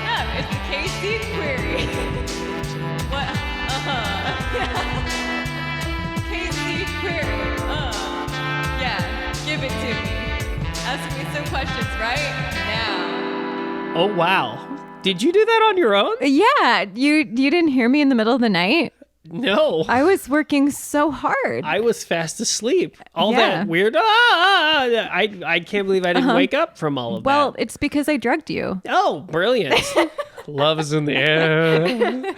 up. It's the Casey Query. What? Casey Query. Yeah. Give it to me. Ask me some questions right now. Oh, wow. Did you do that on your own? Yeah. You didn't hear me in the middle of the night? No. I was working so hard. I was fast asleep. All Yeah. that weird. I can't believe I didn't wake up from all of Well, that. it's because I drugged you. Oh, brilliant. Love is in the air.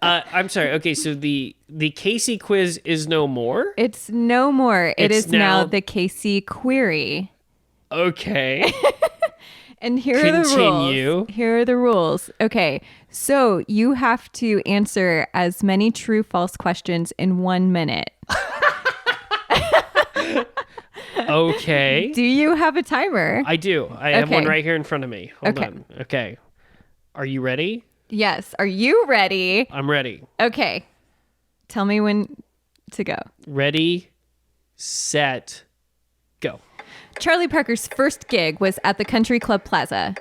I'm sorry. Okay, so the Casey quiz is no more? It's no more. It It's is now now the Casey query. Okay. And here are the Continue. rules. Here are the rules. Okay. So you have to answer as many true false questions in 1 minute. Okay. Do you have a timer? I do. I have Okay. one right here in front of me. Hold Okay. on. Okay. Are you ready? Yes. Are you ready? I'm ready. Okay. Tell me when to go. Ready, set, go. Charlie Parker's first gig was at the Country Club Plaza.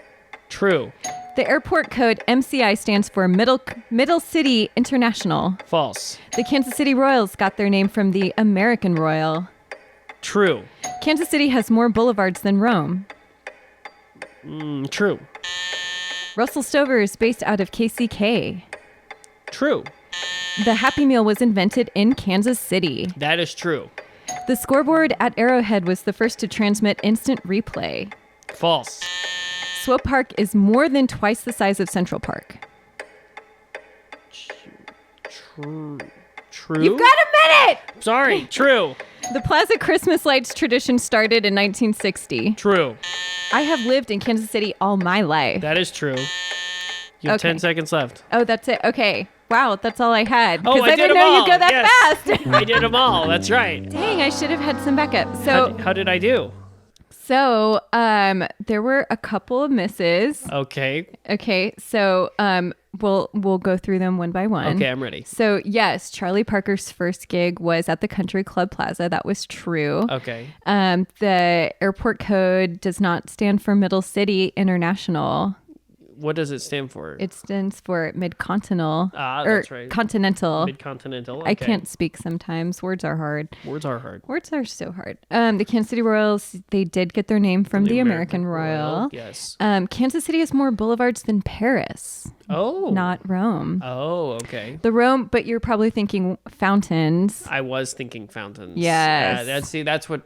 True. The airport code MCI stands for Middle City International. False. The Kansas City Royals got their name from the American Royal. True. Kansas City has more boulevards than Rome. True. Russell Stover is based out of KCK. True. The Happy Meal was invented in Kansas City. That is true. The scoreboard at Arrowhead was the first to transmit instant replay. False. Swope Park is more than twice the size of Central Park. True. True. You've got a minute! Sorry. True. The Plaza Christmas lights tradition started in 1960. True. I have lived in Kansas City all my life. That is true. You have Okay. 10 seconds left. Oh, that's it. Okay. Wow, that's all I had. Oh, Because I I did didn't them know all. you'd go that Yes. fast. I did them all. That's right. Dang, I should have had some backup. So, How did I do? there were a couple of misses. Okay. Okay, so we'll go through them one by one. Okay, I'm ready. So yes, Charlie Parker's first gig was at the Country Club Plaza. That was true. Okay. The airport code does not stand for Middle City International. What does it stand for? It stands for Mid-Continental. That's right. Continental. Mid-continental. I Okay. can't speak sometimes. Words are hard. Words are hard. Words are so hard. The Kansas City Royals, they did get their name from the American Royal. Yes. Kansas City has more boulevards than Paris, Oh. not Rome. Oh, okay. The Rome, but you're probably thinking fountains. I was thinking fountains. Yes.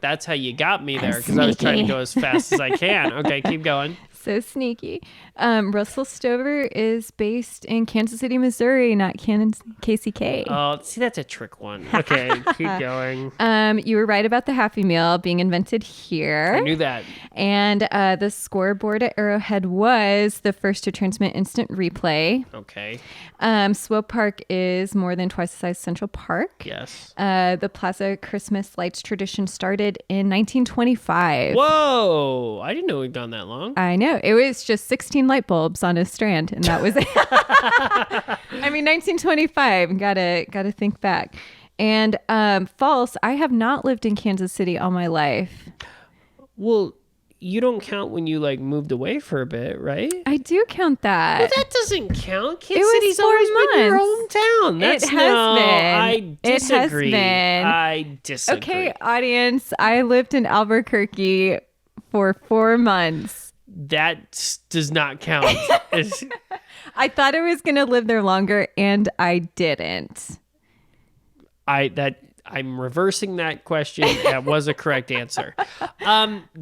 That's how you got me there because I was trying to sneaky. go as fast as I can. Okay, keep going. So sneaky. Russell Stover is based in Kansas City, Missouri, not KCK. Oh, see, that's a trick one. Okay, keep going. You were right about the Happy Meal being invented here. I knew that. And the scoreboard at Arrowhead was the first to transmit instant replay. Okay. Swope Park is more than twice the size of Central Park. Yes. The Plaza Christmas lights tradition started in 1925. Whoa! I didn't know we'd gone that long. I know. It was just 16 light bulbs on a strand, and that was it. I mean, 1925. Gotta think back. And false, I have not lived in Kansas City all my life. Well, you don't count when you moved away for a bit, right? I do count that. Well, that doesn't count. Kansas was City's 4 always been your months. hometown. That's It has no, been. I It has disagree. been. I disagree. Okay, audience, I lived in Albuquerque for 4 months. That does not count. It's- I thought I was going to live there longer, and I didn't. I'm reversing that question. That was a correct answer.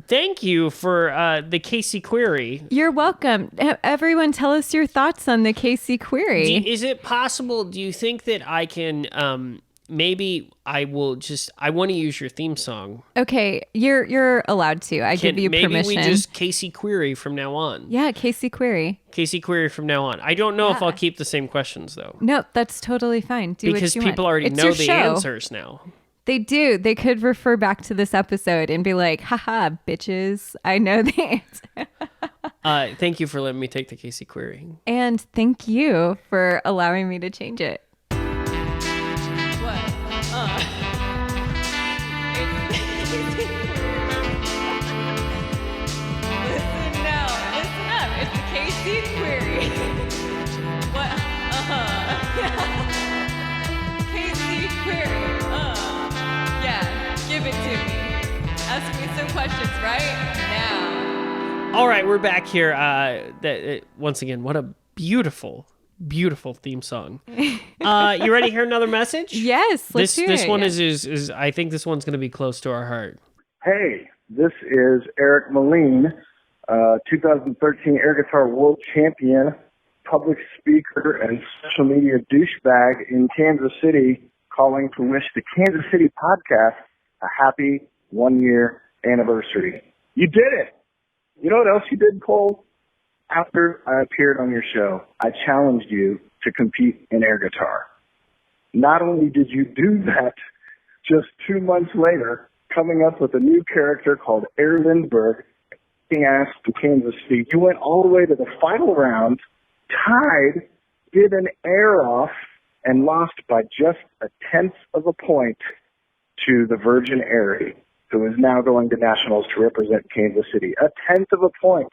Thank you for the Casey query. You're welcome. Everyone, tell us your thoughts on the Casey query. Is it possible? Do you think that I can? Maybe I will just. I want to use your theme song. Okay, you're allowed to. I give you maybe permission. we just Casey query from now on. Yeah, Casey query. Casey query from now on. I don't know if I'll keep the same questions though. No, that's totally fine. Do Because what you people want. already It's know your the show. answers now. They do. They could refer back to this episode and be like, haha, bitches, I know the answer. Thank you for letting me take the Casey query. And thank you for allowing me to change it. Listen now. Listen up. It's the Casey query. What? Casey query. Yeah. Give it to me. Ask me some questions right now. All right, we're back here. Once again, what a beautiful Beautiful theme song. You ready to hear another message? Yes, let's hear This it. one Yeah. is I think this one's going to be close to our heart. Hey, this is Eric Melin, 2013 air guitar world champion, public speaker, and social media douchebag in Kansas City, calling to wish the Kansas City podcast a happy 1-year anniversary. You did it! You know what else you did, Cole? After I appeared on your show, I challenged you to compete in air guitar. Not only did you do that, just 2 months later, coming up with a new character called Air Lindbergh, being asked to Kansas City, you went all the way to the final round, tied, did an air off, and lost by just 1/10 of a point to the Virgin Airy, who is now going to nationals to represent Kansas City. 1/10 of a point.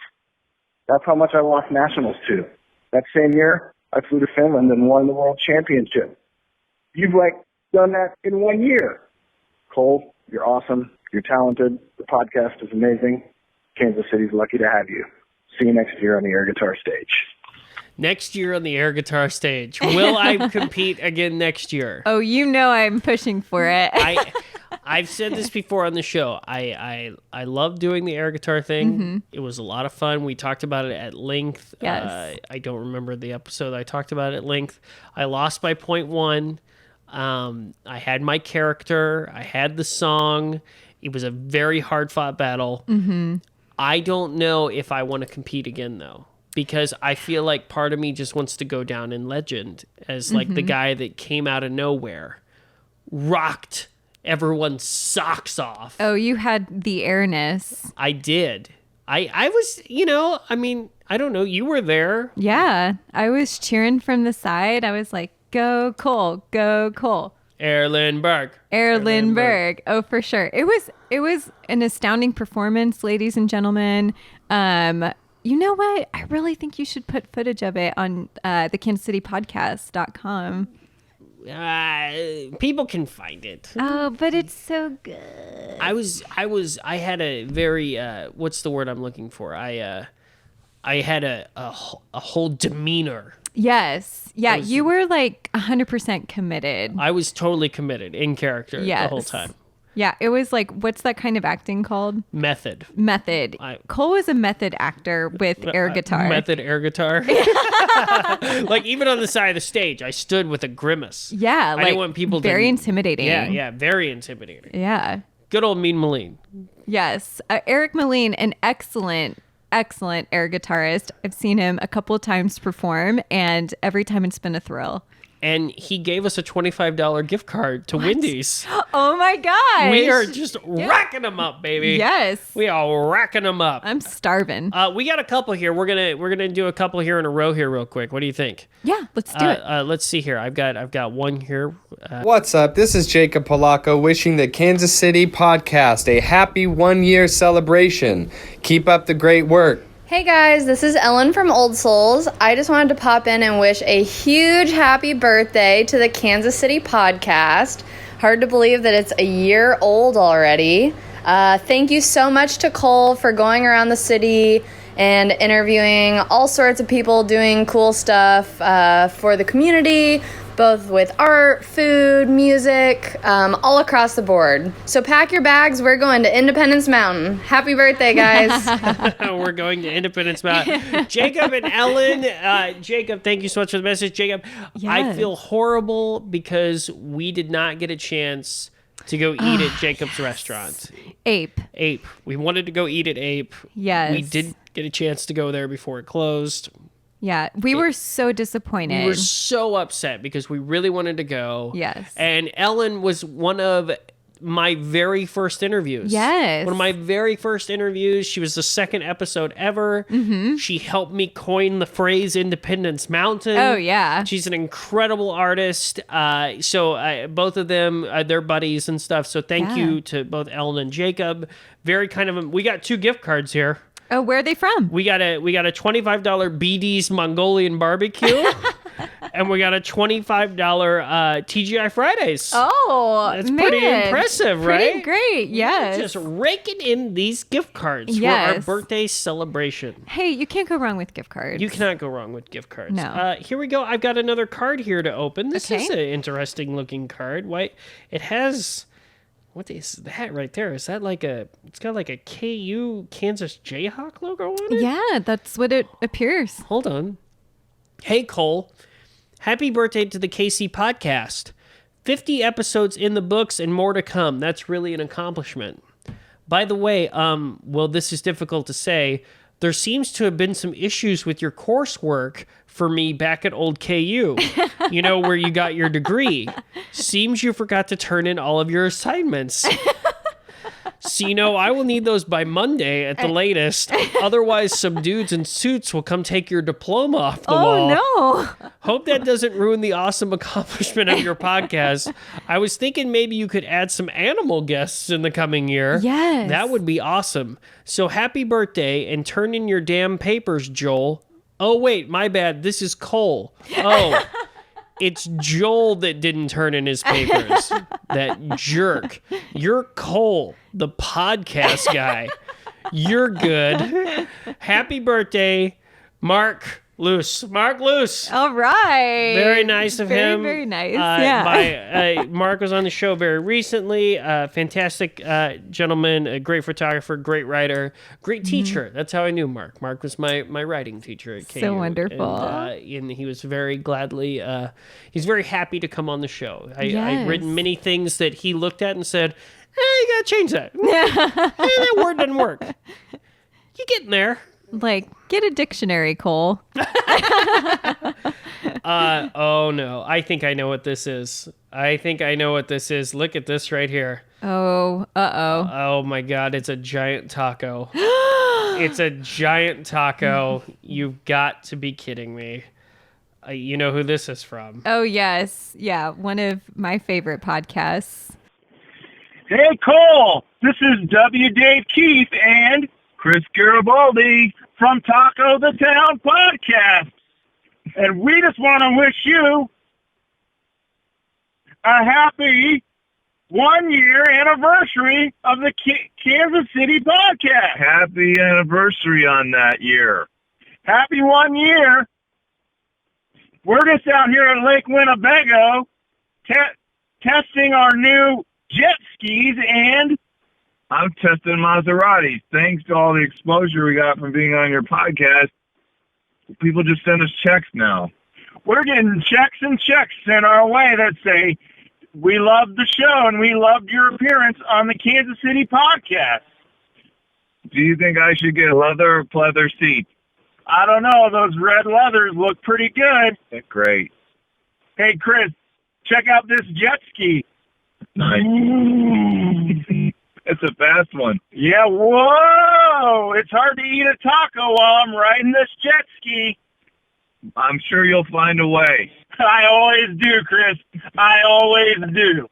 That's how much I lost nationals to. That same year, I flew to Finland and won the world championship. You've done that in 1 year. Cole, you're awesome. You're talented. The podcast is amazing. Kansas City's lucky to have you. See you next year on the air guitar stage. Next year on the air guitar stage. Will I compete again next year? Oh, you know I'm pushing for it. I've said this before on the show. I love doing the air guitar thing. Mm-hmm. It was a lot of fun. We talked about it at length. Yes. I don't remember the episode I talked about it at length. I lost by 0.1. I had my character. I had the song. It was a very hard-fought battle. Mm-hmm. I don't know if I want to compete again, though, because I feel like part of me just wants to go down in legend as the guy that came out of nowhere, rocked everyone's socks off. Oh, you had the airness. I did. I was, I don't know. You were there. Yeah, I was cheering from the side. I was like, go Cole, go Cole. Air Lindbergh. Air Lindbergh. Oh, for sure. It was an astounding performance, ladies and gentlemen. You know what? I really think you should put footage of it on the kansascitypodcast.com. People can find it. Oh, but it's so good. I had a very, what's the word I'm looking for? I had a whole demeanor. Yes. Yeah, you were 100% committed. I was totally committed in character the whole time. Yeah, it was what's that kind of acting called? Method. Cole was a method actor with air guitar. Method air guitar. Even on the side of the stage, I stood with a grimace. Yeah, I didn't want people very intimidating. Yeah, very intimidating. Yeah. Good old Mean Melin. Yes. Eric Melin, an excellent air guitarist. I've seen him a couple of times perform, and every time it's been a thrill. And he gave us a $25 gift card to Wendy's. Oh my gosh. We are just racking them up, baby. Yes. We are racking them up. I'm starving. We got a couple here. We're gonna do a couple here in a row here real quick. What do you think? Yeah, let's do it. Let's see here. I've got one here. What's up? This is Jacob Polacco wishing the Kansas City podcast a happy 1-year celebration. Keep up the great work. Hey guys, this is Ellen from Old Souls. I just wanted to pop in and wish a huge happy birthday to the Kansas City podcast. Hard to believe that it's a year old already. Thank you so much to Cole for going around the city and interviewing all sorts of people doing cool stuff for the community, both with art, food, music, all across the board. So pack your bags. We're going to Independence Mountain. Happy birthday, guys. We're going to Independence Mountain. Jacob and Ellen. Jacob, thank you so much for the message. Jacob, I feel horrible because we did not get a chance to go eat at Jacob's restaurant. Ape. We wanted to go eat at Ape. Yes. We did get a chance to go there before it closed. Yeah, we were so disappointed. We were so upset because we really wanted to go. Yes. And Ellen was one of my very first interviews. Yes. One of my very first interviews. She was the second episode ever. Mm-hmm. She helped me coin the phrase Independence Mountain. Oh, yeah. She's an incredible artist. So both of them, they're buddies and stuff. So thank you to both Ellen and Jacob. Very kind of, we got 2 gift cards here. Oh, where are they from? We got a $25 BD's Mongolian barbecue. And we got a $25 TGI Fridays. Oh, That's man. pretty impressive, right? Pretty great, yes. Just raking in these gift cards for Yes. our birthday celebration. Hey, you can't go wrong with gift cards. You cannot go wrong with gift cards. No. Here we go. I've got another card here to open. This Okay. is an interesting looking card. Why? It has... What is that right there? Is that like a... It's got like a KU Kansas Jayhawk logo on it? Yeah, that's what it appears. Hold on. Hey, Cole. Happy birthday to the KC podcast. 50 episodes in the books and more to come. That's really an accomplishment. By the way, well, this is difficult to say. There seems to have been some issues with your coursework for me back at old KU. You know, where you got your degree. Seems you forgot to turn in all of your assignments. So, you know, I will need those by Monday at the latest. Otherwise, some dudes in suits will come take your diploma off the wall. Oh, no. Hope that doesn't ruin the awesome accomplishment of your podcast. I was thinking maybe you could add some animal guests in the coming year. Yes. That would be awesome. So happy birthday and turn in your damn papers, Joel. Oh, wait, my bad. This is Cole. Oh, it's Joel that didn't turn in his papers. That jerk. You're Cole, the podcast guy. You're good. Happy birthday, Mark Luce. Mark Luce. All right. Very nice of him. Very nice. Yeah. Mark was on the show very recently. Fantastic gentleman, a great photographer, great writer, great teacher. That's how I knew Mark. Mark was my writing teacher at KU. So wonderful. And he was very gladly, he's very happy to come on the show. I've Yes. written many things that he looked at and said, you gotta change that. That word doesn't work. You getting there. Like, get a dictionary, Cole. Oh no, I think I know what this is. Look at this right here. Oh, uh-oh. Oh my God, it's a giant taco. It's a giant taco. You've got to be kidding me. You know who this is from. Oh, yes. Yeah, one of my favorite podcasts. Hey, Cole, this is W. Dave Keefe and Chris Garibaldi from Taco the Town podcast. And we just want to wish you a happy 1-year anniversary of the Kansas City podcast. Happy anniversary on that year. Happy 1 year. We're just out here at Lake Winnebago testing our new jet skis, and I'm testing Maseratis. Thanks to all the exposure we got from being on your podcast, people just send us checks now. We're getting checks and checks sent our way that say, we loved the show and we loved your appearance on the Kansas City podcast. Do you think I should get leather or pleather seats? I don't know. Those red leathers look pretty good. They're great. Hey, Chris, check out this jet ski. Nice. It's a fast one. Yeah, whoa! It's hard to eat a taco while I'm riding this jet ski. I'm sure you'll find a way. I always do, Chris. I always do.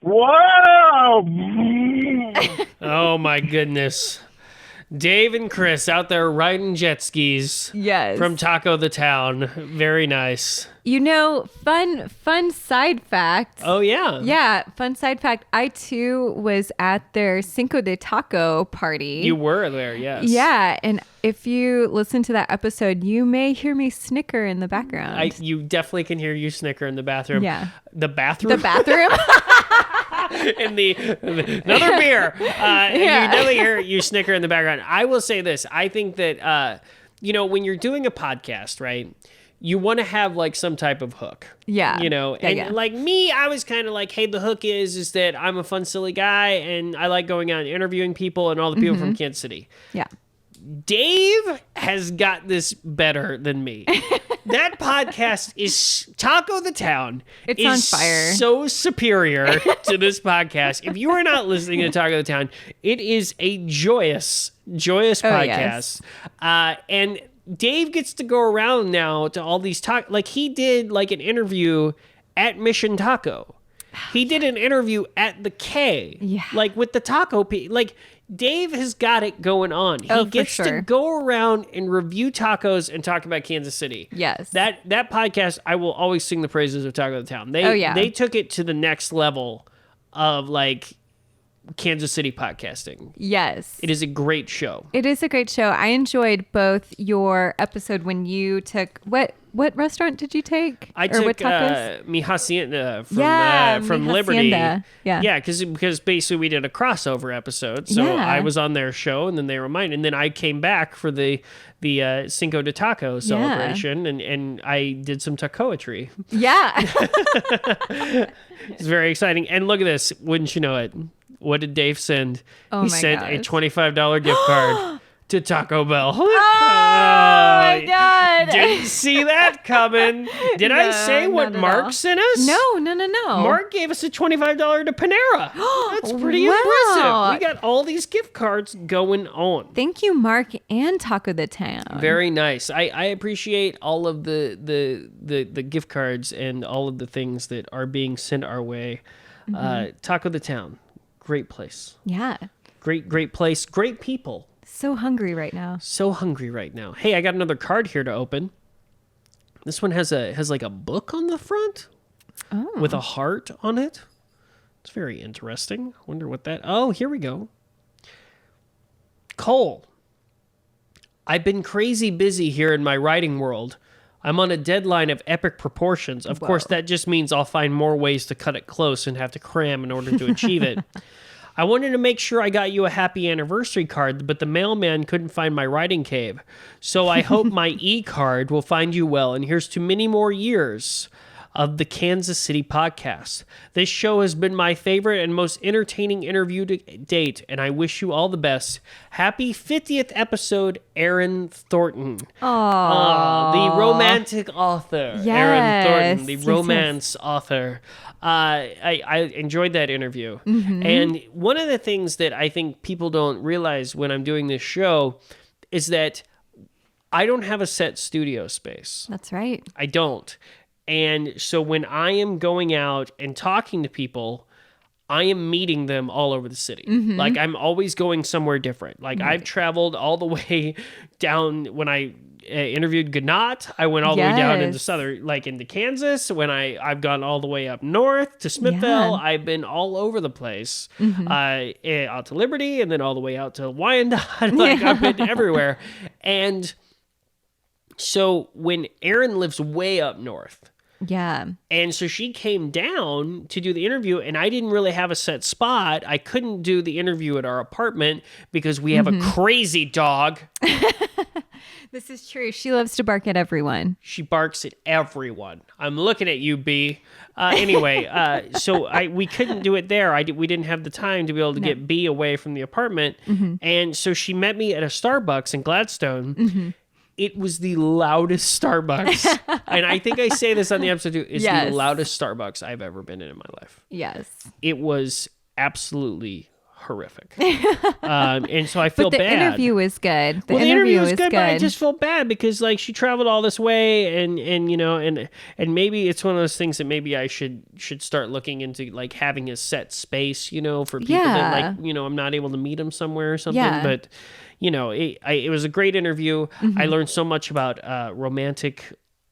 Whoa! Oh my goodness. Dave and Chris out there riding jet skis. Yes. From Taco the Town. Very nice. You know, fun side fact. Oh, yeah. Yeah, fun side fact. I, too, was at their Cinco de Taco party. You were there, yes. Yeah, and if you listen to that episode, you may hear me snicker in the background. You definitely can hear you snicker in the bathroom. Yeah. The bathroom? The bathroom? In another beer. You definitely hear you snicker in the background. I will say this. I think that, when you're doing a podcast, right, you want to have like some type of hook. Yeah. Like me, I was kind of like, hey, the hook is that I'm a fun, silly guy and I like going out and interviewing people and all the people from Kansas City. Yeah. Dave has got this better than me. That podcast is Taco the Town. It's on fire. So superior to this podcast. If you are not listening to Taco the Town, it is a joyous podcast. Yes. And Dave gets to go around now to all these like he did like an interview at Mission Taco. He did an interview at the K. Yeah. Like with the taco like Dave has got it going on. He Oh, for gets sure. to go around and review tacos and talk about Kansas City. Yes. That podcast, I will always sing the praises of Taco the Town. Oh, They took it to the next level of like Kansas City podcasting. Yes. It is a great show. It is a great show. I enjoyed both your episode when you took what restaurant did you take? I Or took what tacos? Mi Hacienda Mi from Liberty. Hacienda. Yeah. Because basically we did a crossover episode. So Yeah. I was on their show, and then they were mine, and then I came back for the Cinco de Taco celebration, and I did some tacoetry. Yeah. It's very exciting. And look at this. Wouldn't you know it? What did Dave send? Oh He my sent a gosh. $25 gift card to Taco Bell. Oh my God. Didn't see that coming. Did I say what not at Mark all. sent us? No. Mark gave us a $25 to Panera. That's pretty Wow. impressive. We got all these gift cards going on. Thank you, Mark and Taco the Town. Very nice. I appreciate all of the gift cards and all of the things that are being sent our way. Taco the Town, great place. Yeah. Great place. Great people. So hungry right now. So hungry right now. Hey, I got another card here to open. This one has like a book on the front with a heart on it. It's very interesting. Wonder what that. Oh, here we go. Cole. I've been crazy busy here in my writing world. I'm on a deadline of epic proportions. Of course, that just means I'll find more ways to cut it close and have to cram in order to achieve it. I wanted to make sure I got you a happy anniversary card, but the mailman couldn't find my writing cave. So I hope my e-card will find you well, and here's to many more years of the Kansas City podcast. This show has been my favorite and most entertaining interview to date, and I wish you all the best. Happy 50th episode, Aaron Thornton. The romantic author. Yes, Aaron Thornton, the yes, romance author. I enjoyed that interview. And one of the things that I think people don't realize when I'm doing this show is that I don't have a set studio space. That's right. I don't. And so when I am going out and talking to people, I am meeting them all over the city. Like I'm always going somewhere different. Like I've traveled all the way down when I interviewed Gnat. I went all the way down into southern, like into Kansas. When I've gone all the way up north to Smithville. I've been all over the place. Out to Liberty, and then all the way out to Wyandotte. Like I've been everywhere. And so when Erin lives way up north, Yeah. and so she came down to do the interview, and I didn't really have a set spot. I couldn't do the interview at our apartment because we have a crazy dog. This is true. She loves to bark at everyone. She barks at everyone. I'm looking at you, B. Anyway, so we couldn't do it there. We didn't have the time to be able to get B away from the apartment. And so she met me at a Starbucks in Gladstone. It was the loudest Starbucks. And I think I say this on the episode too. It's the loudest Starbucks I've ever been in my life. Yes. It was absolutely horrific. And so I feel But the bad. interview was good. The interview was good, but I just felt bad because like she traveled all this way, and you know, and maybe it's one of those things that maybe I should start looking into, like having a set space, you know, for people that like, you know, I'm not able to meet them somewhere or something. Yeah. But you know, it was a great interview. I learned so much about romantic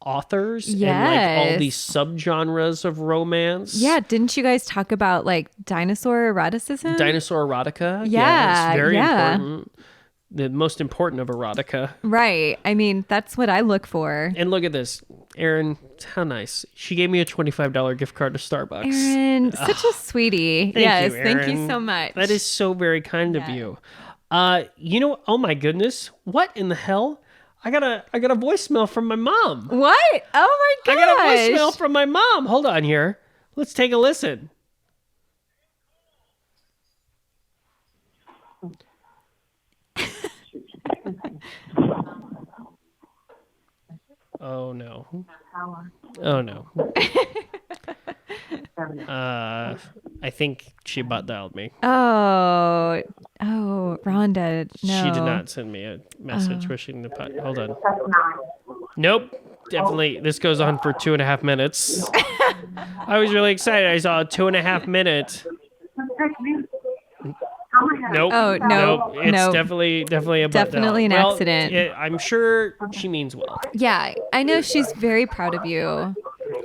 authors and like all these subgenres of romance. Yeah, didn't you guys talk about like dinosaur eroticism? Dinosaur erotica. Yeah, it's very yeah. important. The most important of erotica. Right. I mean, that's what I look for. And look at this. Erin, how nice. She gave me a $25 gift card to Starbucks. Erin, such a sweetie. Thank you, thank you Erin. so much. That is so very kind of you. You know, oh my goodness. What in the hell? I got a voicemail from my mom. What? Oh my gosh. I got a voicemail from my mom. Hold on here. Let's take a listen. Oh no. Oh no. I think she butt dialed me. Oh, Rhonda. No. She did not send me a message wishing the pot. Hold on. Nope. Definitely. This goes on for 2.5 minutes. I was really excited. I saw a 2.5 minute. Nope. Oh, no. It's no. definitely a butt Definitely dial. an Well, accident. I'm sure she means well. Yeah, I know she's very proud of you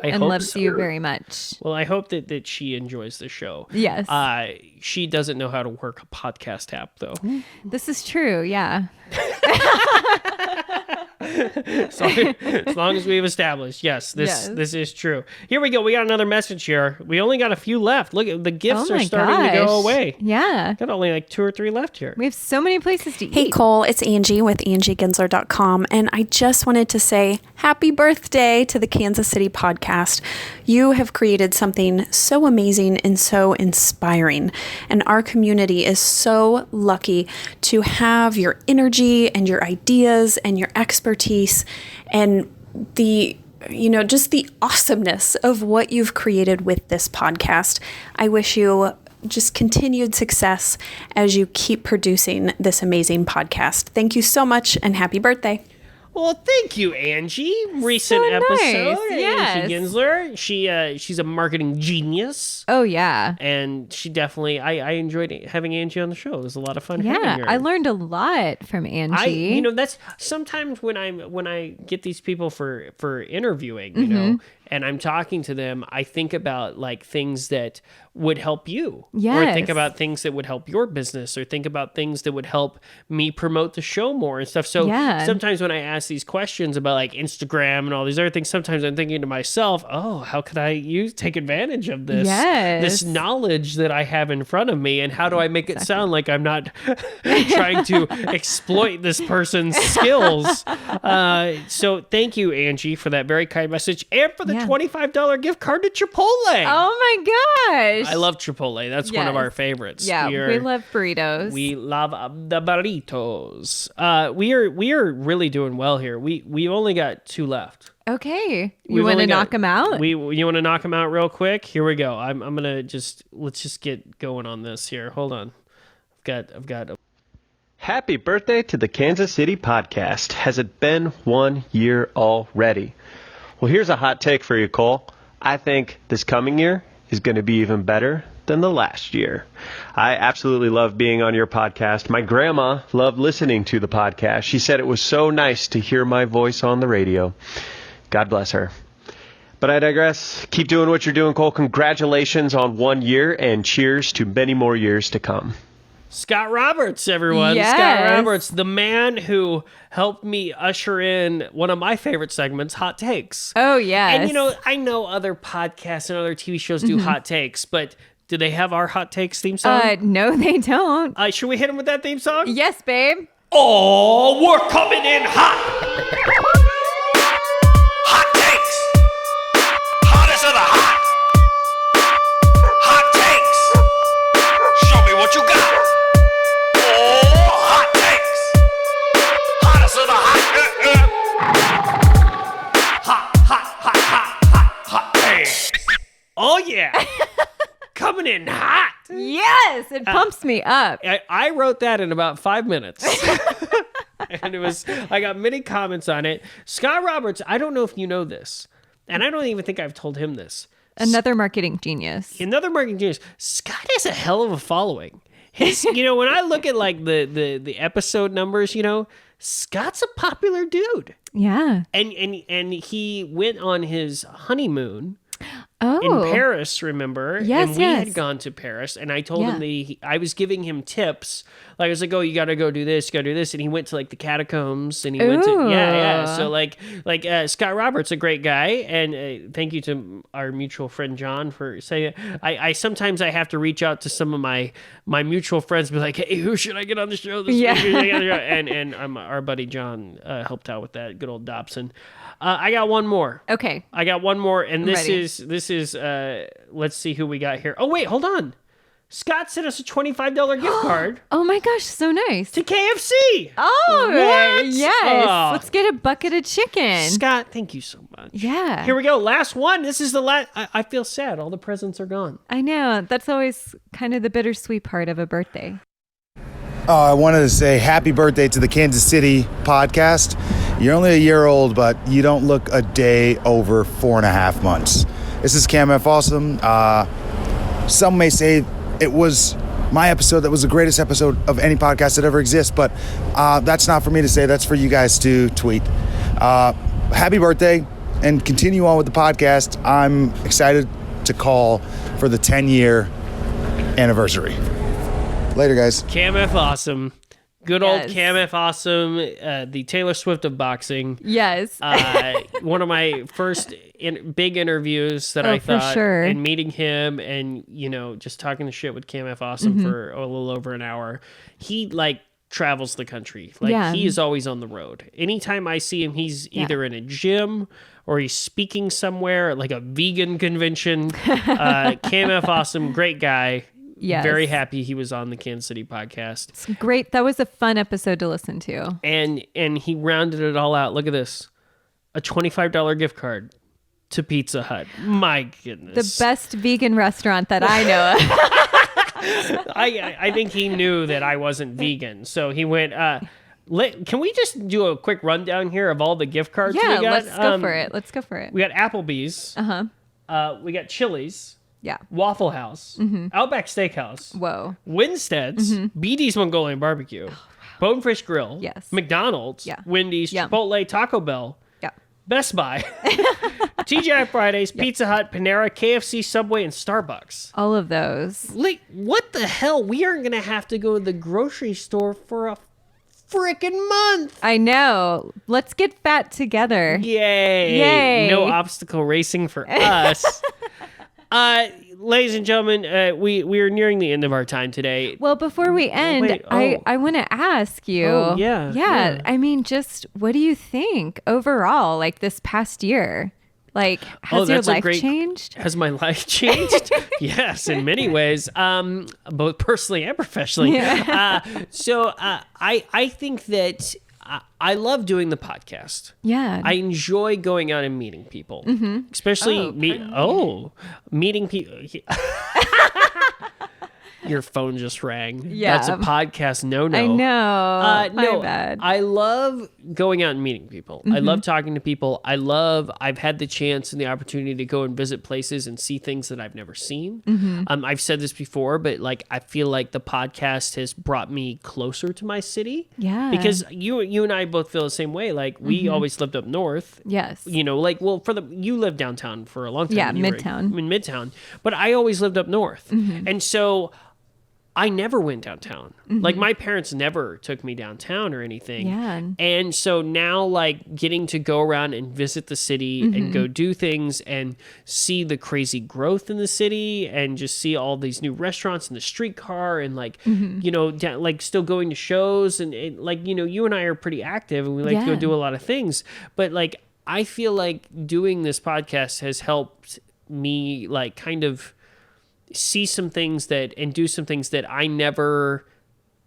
I and hope loves so. you very much. Well, I hope that she enjoys the show. Yes. She doesn't know how to work a podcast app, though. This is true, yeah. As long as we've established, yes, this is true. Here we go. We got another message here. We only got a few left. Look, the gifts Oh are my starting to go gosh. away. Yeah. Got only like 2 or 3 left here. We have so many places to eat. Hey Cole, it's Angie with AngieGensler.com, and I just wanted to say happy birthday to the Kansas City podcast. You have created something so amazing and so inspiring, and our community is so lucky to have your energy and your ideas and your expertise and just the awesomeness of what you've created with this podcast. I wish you just continued success as you keep producing this amazing podcast. Thank you so much and happy birthday. Well, thank you, Angie. Recent So episode. nice, yes. Angie Gensler. She's a marketing genius. Oh, yeah. And she definitely, I enjoyed having Angie on the show. It was a lot of fun having Yeah, her. I learned a lot from Angie. That's sometimes when I get these people for interviewing, you know, and I'm talking to them, I think about like things that would help you. Yes. Or think about things that would help your business, or think about things that would help me promote the show more and stuff. So sometimes when I ask these questions about like Instagram and all these other things, sometimes I'm thinking to myself, oh, how could I take advantage of this? This knowledge that I have in front of me, and how do I make it sound like I'm not trying to exploit this person's skills? So thank you, Angie, for that very kind message, and for the $25 gift card to Chipotle. Oh my gosh. I love Chipotle. That's one of our favorites. Yeah, we love burritos. We love the burritos. We are really doing well here. We only got 2 left. Okay. You want to knock them out? You want to knock them out real quick? Here we go. I'm gonna let's just get going on this here. Hold on. I've got. Happy birthday to the Kansas City podcast. Has it been 1 year already? Well, here's a hot take for you, Cole. I think this coming year is going to be even better than the last year. I absolutely love being on your podcast. My grandma loved listening to the podcast. She said it was so nice to hear my voice on the radio. God bless her. But I digress. Keep doing what you're doing, Cole. Congratulations on 1 year, and cheers to many more years to come. Scott Roberts, everyone. Yes. Scott Roberts, the man who helped me usher in one of my favorite segments, Hot Takes. Oh, yes. And, you know, I know other podcasts and other TV shows do hot takes, but do they have our Hot Takes theme song? No, they don't. Should we hit him with that theme song? Yes, babe. Oh, we're coming in hot. Hot takes. Hottest of the hot. Hot takes. Show me what you got. Oh, hot takes. Hottest of the hot. Hot takes. Oh, yeah. Coming in hot. Yes, it pumps me up. I wrote that in about 5 minutes. And I got many comments on it. Scott Roberts, I don't know if you know this, and I don't even think I've told him this. Another marketing genius. Another marketing genius. Scott has a hell of a following. When I look at like the episode numbers, Scott's a popular dude. Yeah. And he went on his honeymoon. Oh. In Paris, remember? Yes, and we had gone to Paris, and I told him I was giving him tips. Like, I was like, oh, you got to go do this, and he went to like the catacombs, and he went to So like Scott Roberts, a great guy, and thank you to our mutual friend John for saying it. I sometimes I have to reach out to some of my mutual friends, be like, hey, who should I get on the show this week? And our buddy John helped out with that. Good old Dobson. I got one more. Okay. I got one more, and I'm this ready. is let's see who we got here. Oh wait, hold on. Scott sent us a $25 gift card. Oh my gosh, so nice. To KFC. Oh, what? Yes. Oh. Let's get a bucket of chicken. Scott, thank you so much. Yeah. Here we go. Last one. This is the last. I feel sad. All the presents are gone. I know. That's always kind of the bittersweet part of a birthday. I wanted to say happy birthday to the Kansas City podcast. You're only a year old, but you don't look a day over 4.5 months. This is Cam F. Awesome. Some may say it was my episode that was the greatest episode of any podcast that ever exists. But that's not for me to say. That's for you guys to tweet. Happy birthday, and continue on with the podcast. I'm excited to call for the 10-year anniversary. Later, guys. Cam F. Awesome. Good old Cam F. Awesome, the Taylor Swift of boxing. Yes. One of my first big interviews that I thought, for sure. and meeting him and, just talking the shit with Cam F. Awesome for a little over an hour. He, travels the country. He is always on the road. Anytime I see him, he's either in a gym or he's speaking somewhere, like a vegan convention. Cam F. Awesome, great guy. Yes. Very happy he was on the Kansas City podcast. It's great. That was a fun episode to listen to. And he rounded it all out. Look at this. A $25 gift card to Pizza Hut. My goodness. The best vegan restaurant that I know of. I think he knew that I wasn't vegan. So he went, can we just do a quick rundown here of all the gift cards we got? Let's go for it. Let's go for it. We got Applebee's. We got Chili's. Yeah. Waffle House, Outback Steakhouse, Winstead's, BD's Mongolian Barbecue, Bonefish Grill, McDonald's, Wendy's, Chipotle, Taco Bell, Best Buy, TGI Fridays, Pizza Hut, Panera, KFC, Subway, and Starbucks. All of those. What the hell? We aren't going to have to go to the grocery store for a freaking month. I know. Let's get fat together. Yay. No obstacle racing for us. Ladies and gentlemen, we are nearing the end of our time today. Well, before we end, I want to ask you. Oh, yeah. I mean, just what do you think overall, this past year? Has your life changed? Has my life changed? Yes, in many ways, both personally and professionally. Yeah. I think that I love doing the podcast. Yeah. I enjoy going out and meeting people, especially meeting people. Your phone just rang. Yeah. That's a podcast no-no. I know. No, bad. I love going out and meeting people. I love talking to people. I've had the chance and the opportunity to go and visit places and see things that I've never seen. I've said this before, but I feel like the podcast has brought me closer to my city. Yeah. Because you and I both feel the same way. We always lived up north. Yes. You lived downtown for a long time. Yeah, You were Midtown. in Midtown. But I always lived up north. And so I never went downtown. My parents never took me downtown or anything. Yeah. And so now getting to go around and visit the city and go do things and see the crazy growth in the city and just see all these new restaurants and the streetcar and still going to shows and you and I are pretty active and we like to go do a lot of things. But I feel like doing this podcast has helped me kind of see some things and do some things that I never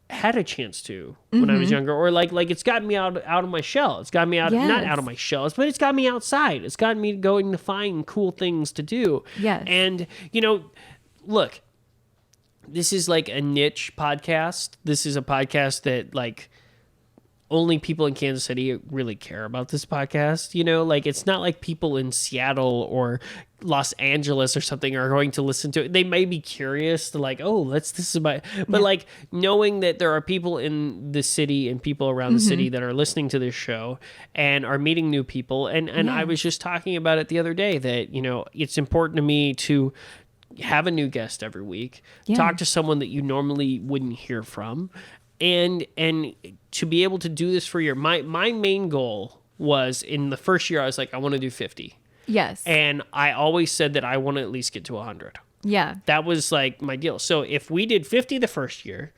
had a chance to when I was younger, or it's gotten me out of my shell. It's gotten me out, not out of my shells, but it's got me outside. It's gotten me going to find cool things to do. Yes. And, look, this is a niche podcast. This is a podcast that only people in Kansas City really care about this podcast. It's not like people in Seattle or Los Angeles or something are going to listen to it. They may be curious to this is about, but knowing that there are people in the city and people around the city that are listening to this show and are meeting new people. And I was just talking about it the other day that, it's important to me to have a new guest every week, talk to someone that you normally wouldn't hear from. And to be able to do this for my main goal was in the first year, I was I want to do 50. Yes. And I always said that I want to at least get to 100. Yeah. That was my deal. So if we did 50 the first year,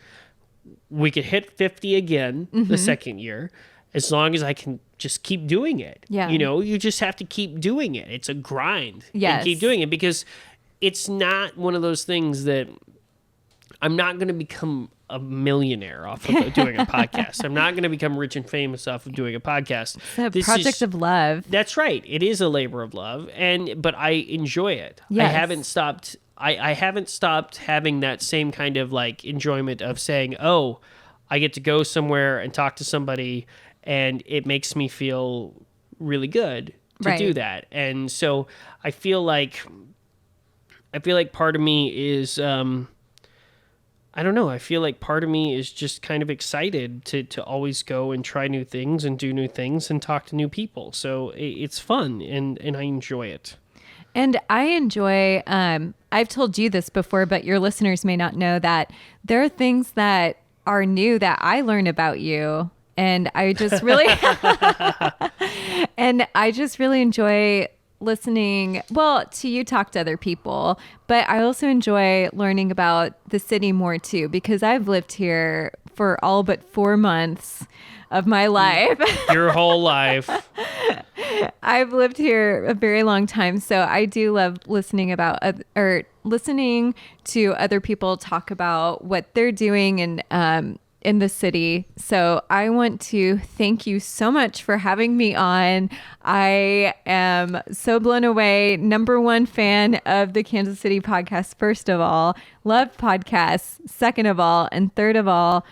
we could hit 50 again the second year, as long as I can just keep doing it. Yeah. You just have to keep doing it. It's a grind. Yes. And keep doing it because it's not one of those things that I'm not going to become a millionaire off of doing a podcast. I'm not going to become rich and famous off of doing a podcast. It's a project of love. That's right. It is a labor of love, but I enjoy it. Yes. I haven't stopped. I haven't stopped having that same kind of enjoyment of saying, "Oh, I get to go somewhere and talk to somebody, and it makes me feel really good to do that." And so I feel like part of me is I don't know. I feel like part of me is just kind of excited to always go and try new things and do new things and talk to new people. So it's fun and I enjoy it. And I enjoy, I've told you this before, but your listeners may not know that there are things that are new that I learn about you. And I just really, enjoy listening, to you talk to other people, but I also enjoy learning about the city more too, because I've lived here for all but 4 months of my life. Your whole life. I've lived here a very long time, so I do love listening listening to other people talk about what they're doing and in the city. So I want to thank you so much for having me on. I am so blown away. #1 fan of the Kansas City podcast, first of all. Love podcasts, second of all. And third of all,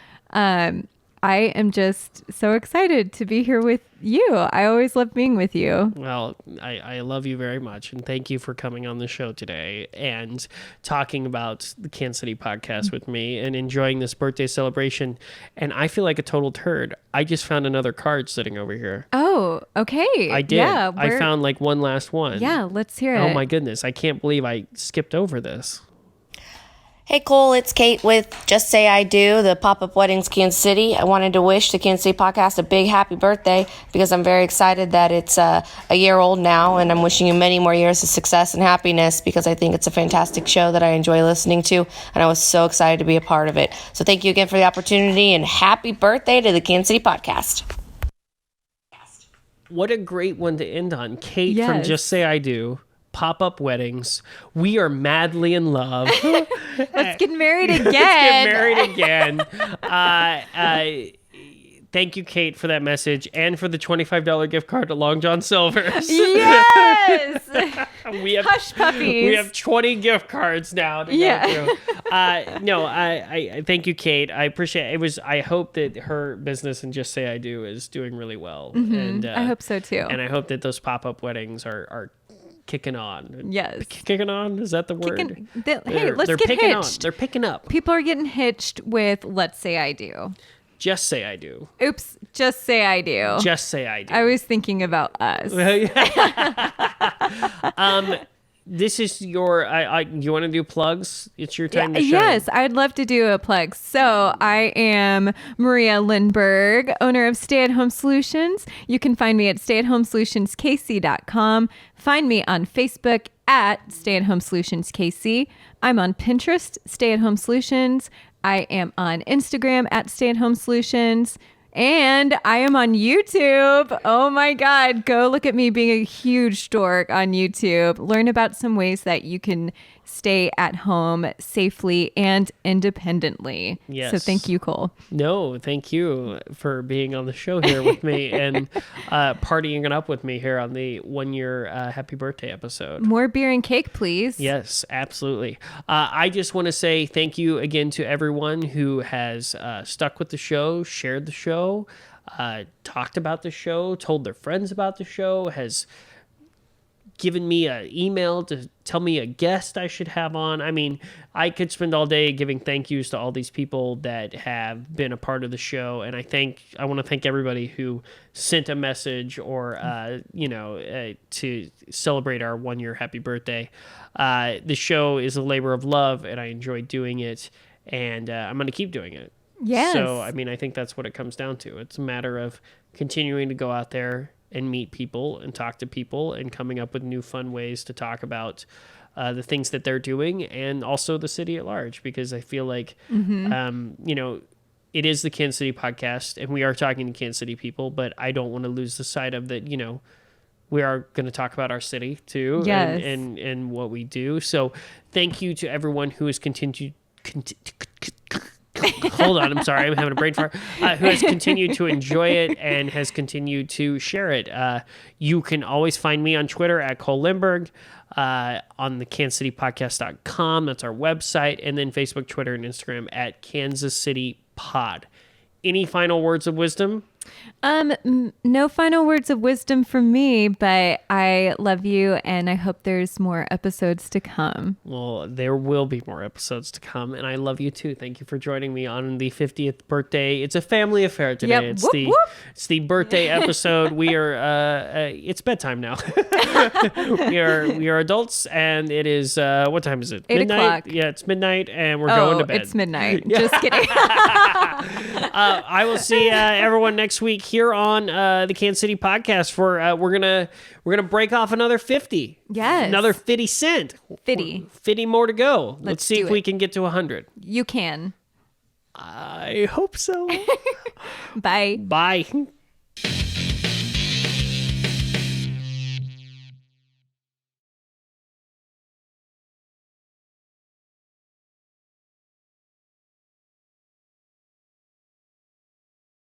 I am just so excited to be here with you. I always love being with you. Well, I love you very much. And thank you for coming on the show today and talking about the Kansas City podcast with me and enjoying this birthday celebration. And I feel like a total turd. I just found another card sitting over here. Oh, okay. I did. Yeah, I found like one last one. Yeah, let's hear it. Oh my goodness. I can't believe I skipped over this. Hey Cole, it's Kate with Just Say I Do, the Pop-Up Weddings Kansas City. I wanted to wish the Kansas City podcast a big happy birthday because I'm very excited that it's a year old now, and I'm wishing you many more years of success and happiness because I think it's a fantastic show that I enjoy listening to, and I was so excited to be a part of it. So thank you again for the opportunity, and happy birthday to the Kansas City podcast. What a great one to end on. Kate Yes. from Just Say I Do. Pop-Up Weddings. We are madly in love. Let's get married again. Let's get married again. Thank you, Kate, for that message and for the $25 gift card to Long John Silver's. Yes. we have Hush puppies. We have 20 gift cards now to go through. I thank you, Kate. I appreciate it. I hope that her business and Just Say I Do is doing really well. Mm-hmm. And I hope so too. And I hope that those pop-up weddings are kicking on. Yes. Kicking on? Is that the word? Hey, let's they're get picking hitched. On. They're picking up. People are getting hitched with Let's Say I Do. Just Say I Do. Oops. Just Say I Do. Just Say I Do. I was thinking about us. This is your, you want to do plugs? It's your time to shine. Yes, I'd love to do a plug. So I am Maria Lindberg, owner of Stay at Home Solutions. You can find me at stayathomesolutionsKC.com. Find me on Facebook at Stay at Home Solutions KC. I'm on Pinterest, Stay at Home Solutions. I am on Instagram at Stay at Home Solutions. And I am on YouTube. Oh my God. Go look at me being a huge dork on YouTube. Learn about some ways that you can stay at home safely and independently. Yes. So thank you, Cole. No, thank you for being on the show here with me and partying it up with me here on the 1 year happy birthday episode. More beer and cake, please. Yes, absolutely. I just want to say thank you again to everyone who has stuck with the show, shared the show, talked about the show, told their friends about the show, has given me an email to tell me a guest I should have on. I mean, I could spend all day giving thank yous to all these people that have been a part of the show. And I want to thank everybody who sent a message or, to celebrate our 1 year happy birthday. The show is a labor of love and I enjoy doing it, and I'm going to keep doing it. Yes. So, I mean, I think that's what it comes down to. It's a matter of continuing to go out there and meet people and talk to people and coming up with new fun ways to talk about the things that they're doing and also the city at large, because I feel like, it is the Kansas City podcast and we are talking to Kansas City people, but I don't want to lose the sight of that, we are going to talk about our city too. Yes. and what we do. So thank you to everyone who has hold on, I'm sorry, I'm having a brain fart. Who has continued to enjoy it and has continued to share it. You can always find me on Twitter at Cole Lindberg, on the kansascitypodcast.com. That's our website. And then Facebook, Twitter, and Instagram at Kansas City Pod. any final words of wisdom? No final words of wisdom from me, but I love you and I hope there's more episodes to come. Well, there will be more episodes to come, and I love you too. Thank you for joining me on the 50th birthday. It's a family affair today. Yep. It's Whoop, whoop. It's the birthday episode. We are it's bedtime now. we are adults, and it is what time is it? 8 midnight? o'clock. Yeah, it's midnight, and we're going to bed. It's midnight. Just kidding. I will see everyone next week here on the Kansas City podcast for we're gonna break off another 50. Yes. Another 50 cent. 50 more to go. Let's see if we can get to 100. You can. I hope so. Bye. Bye.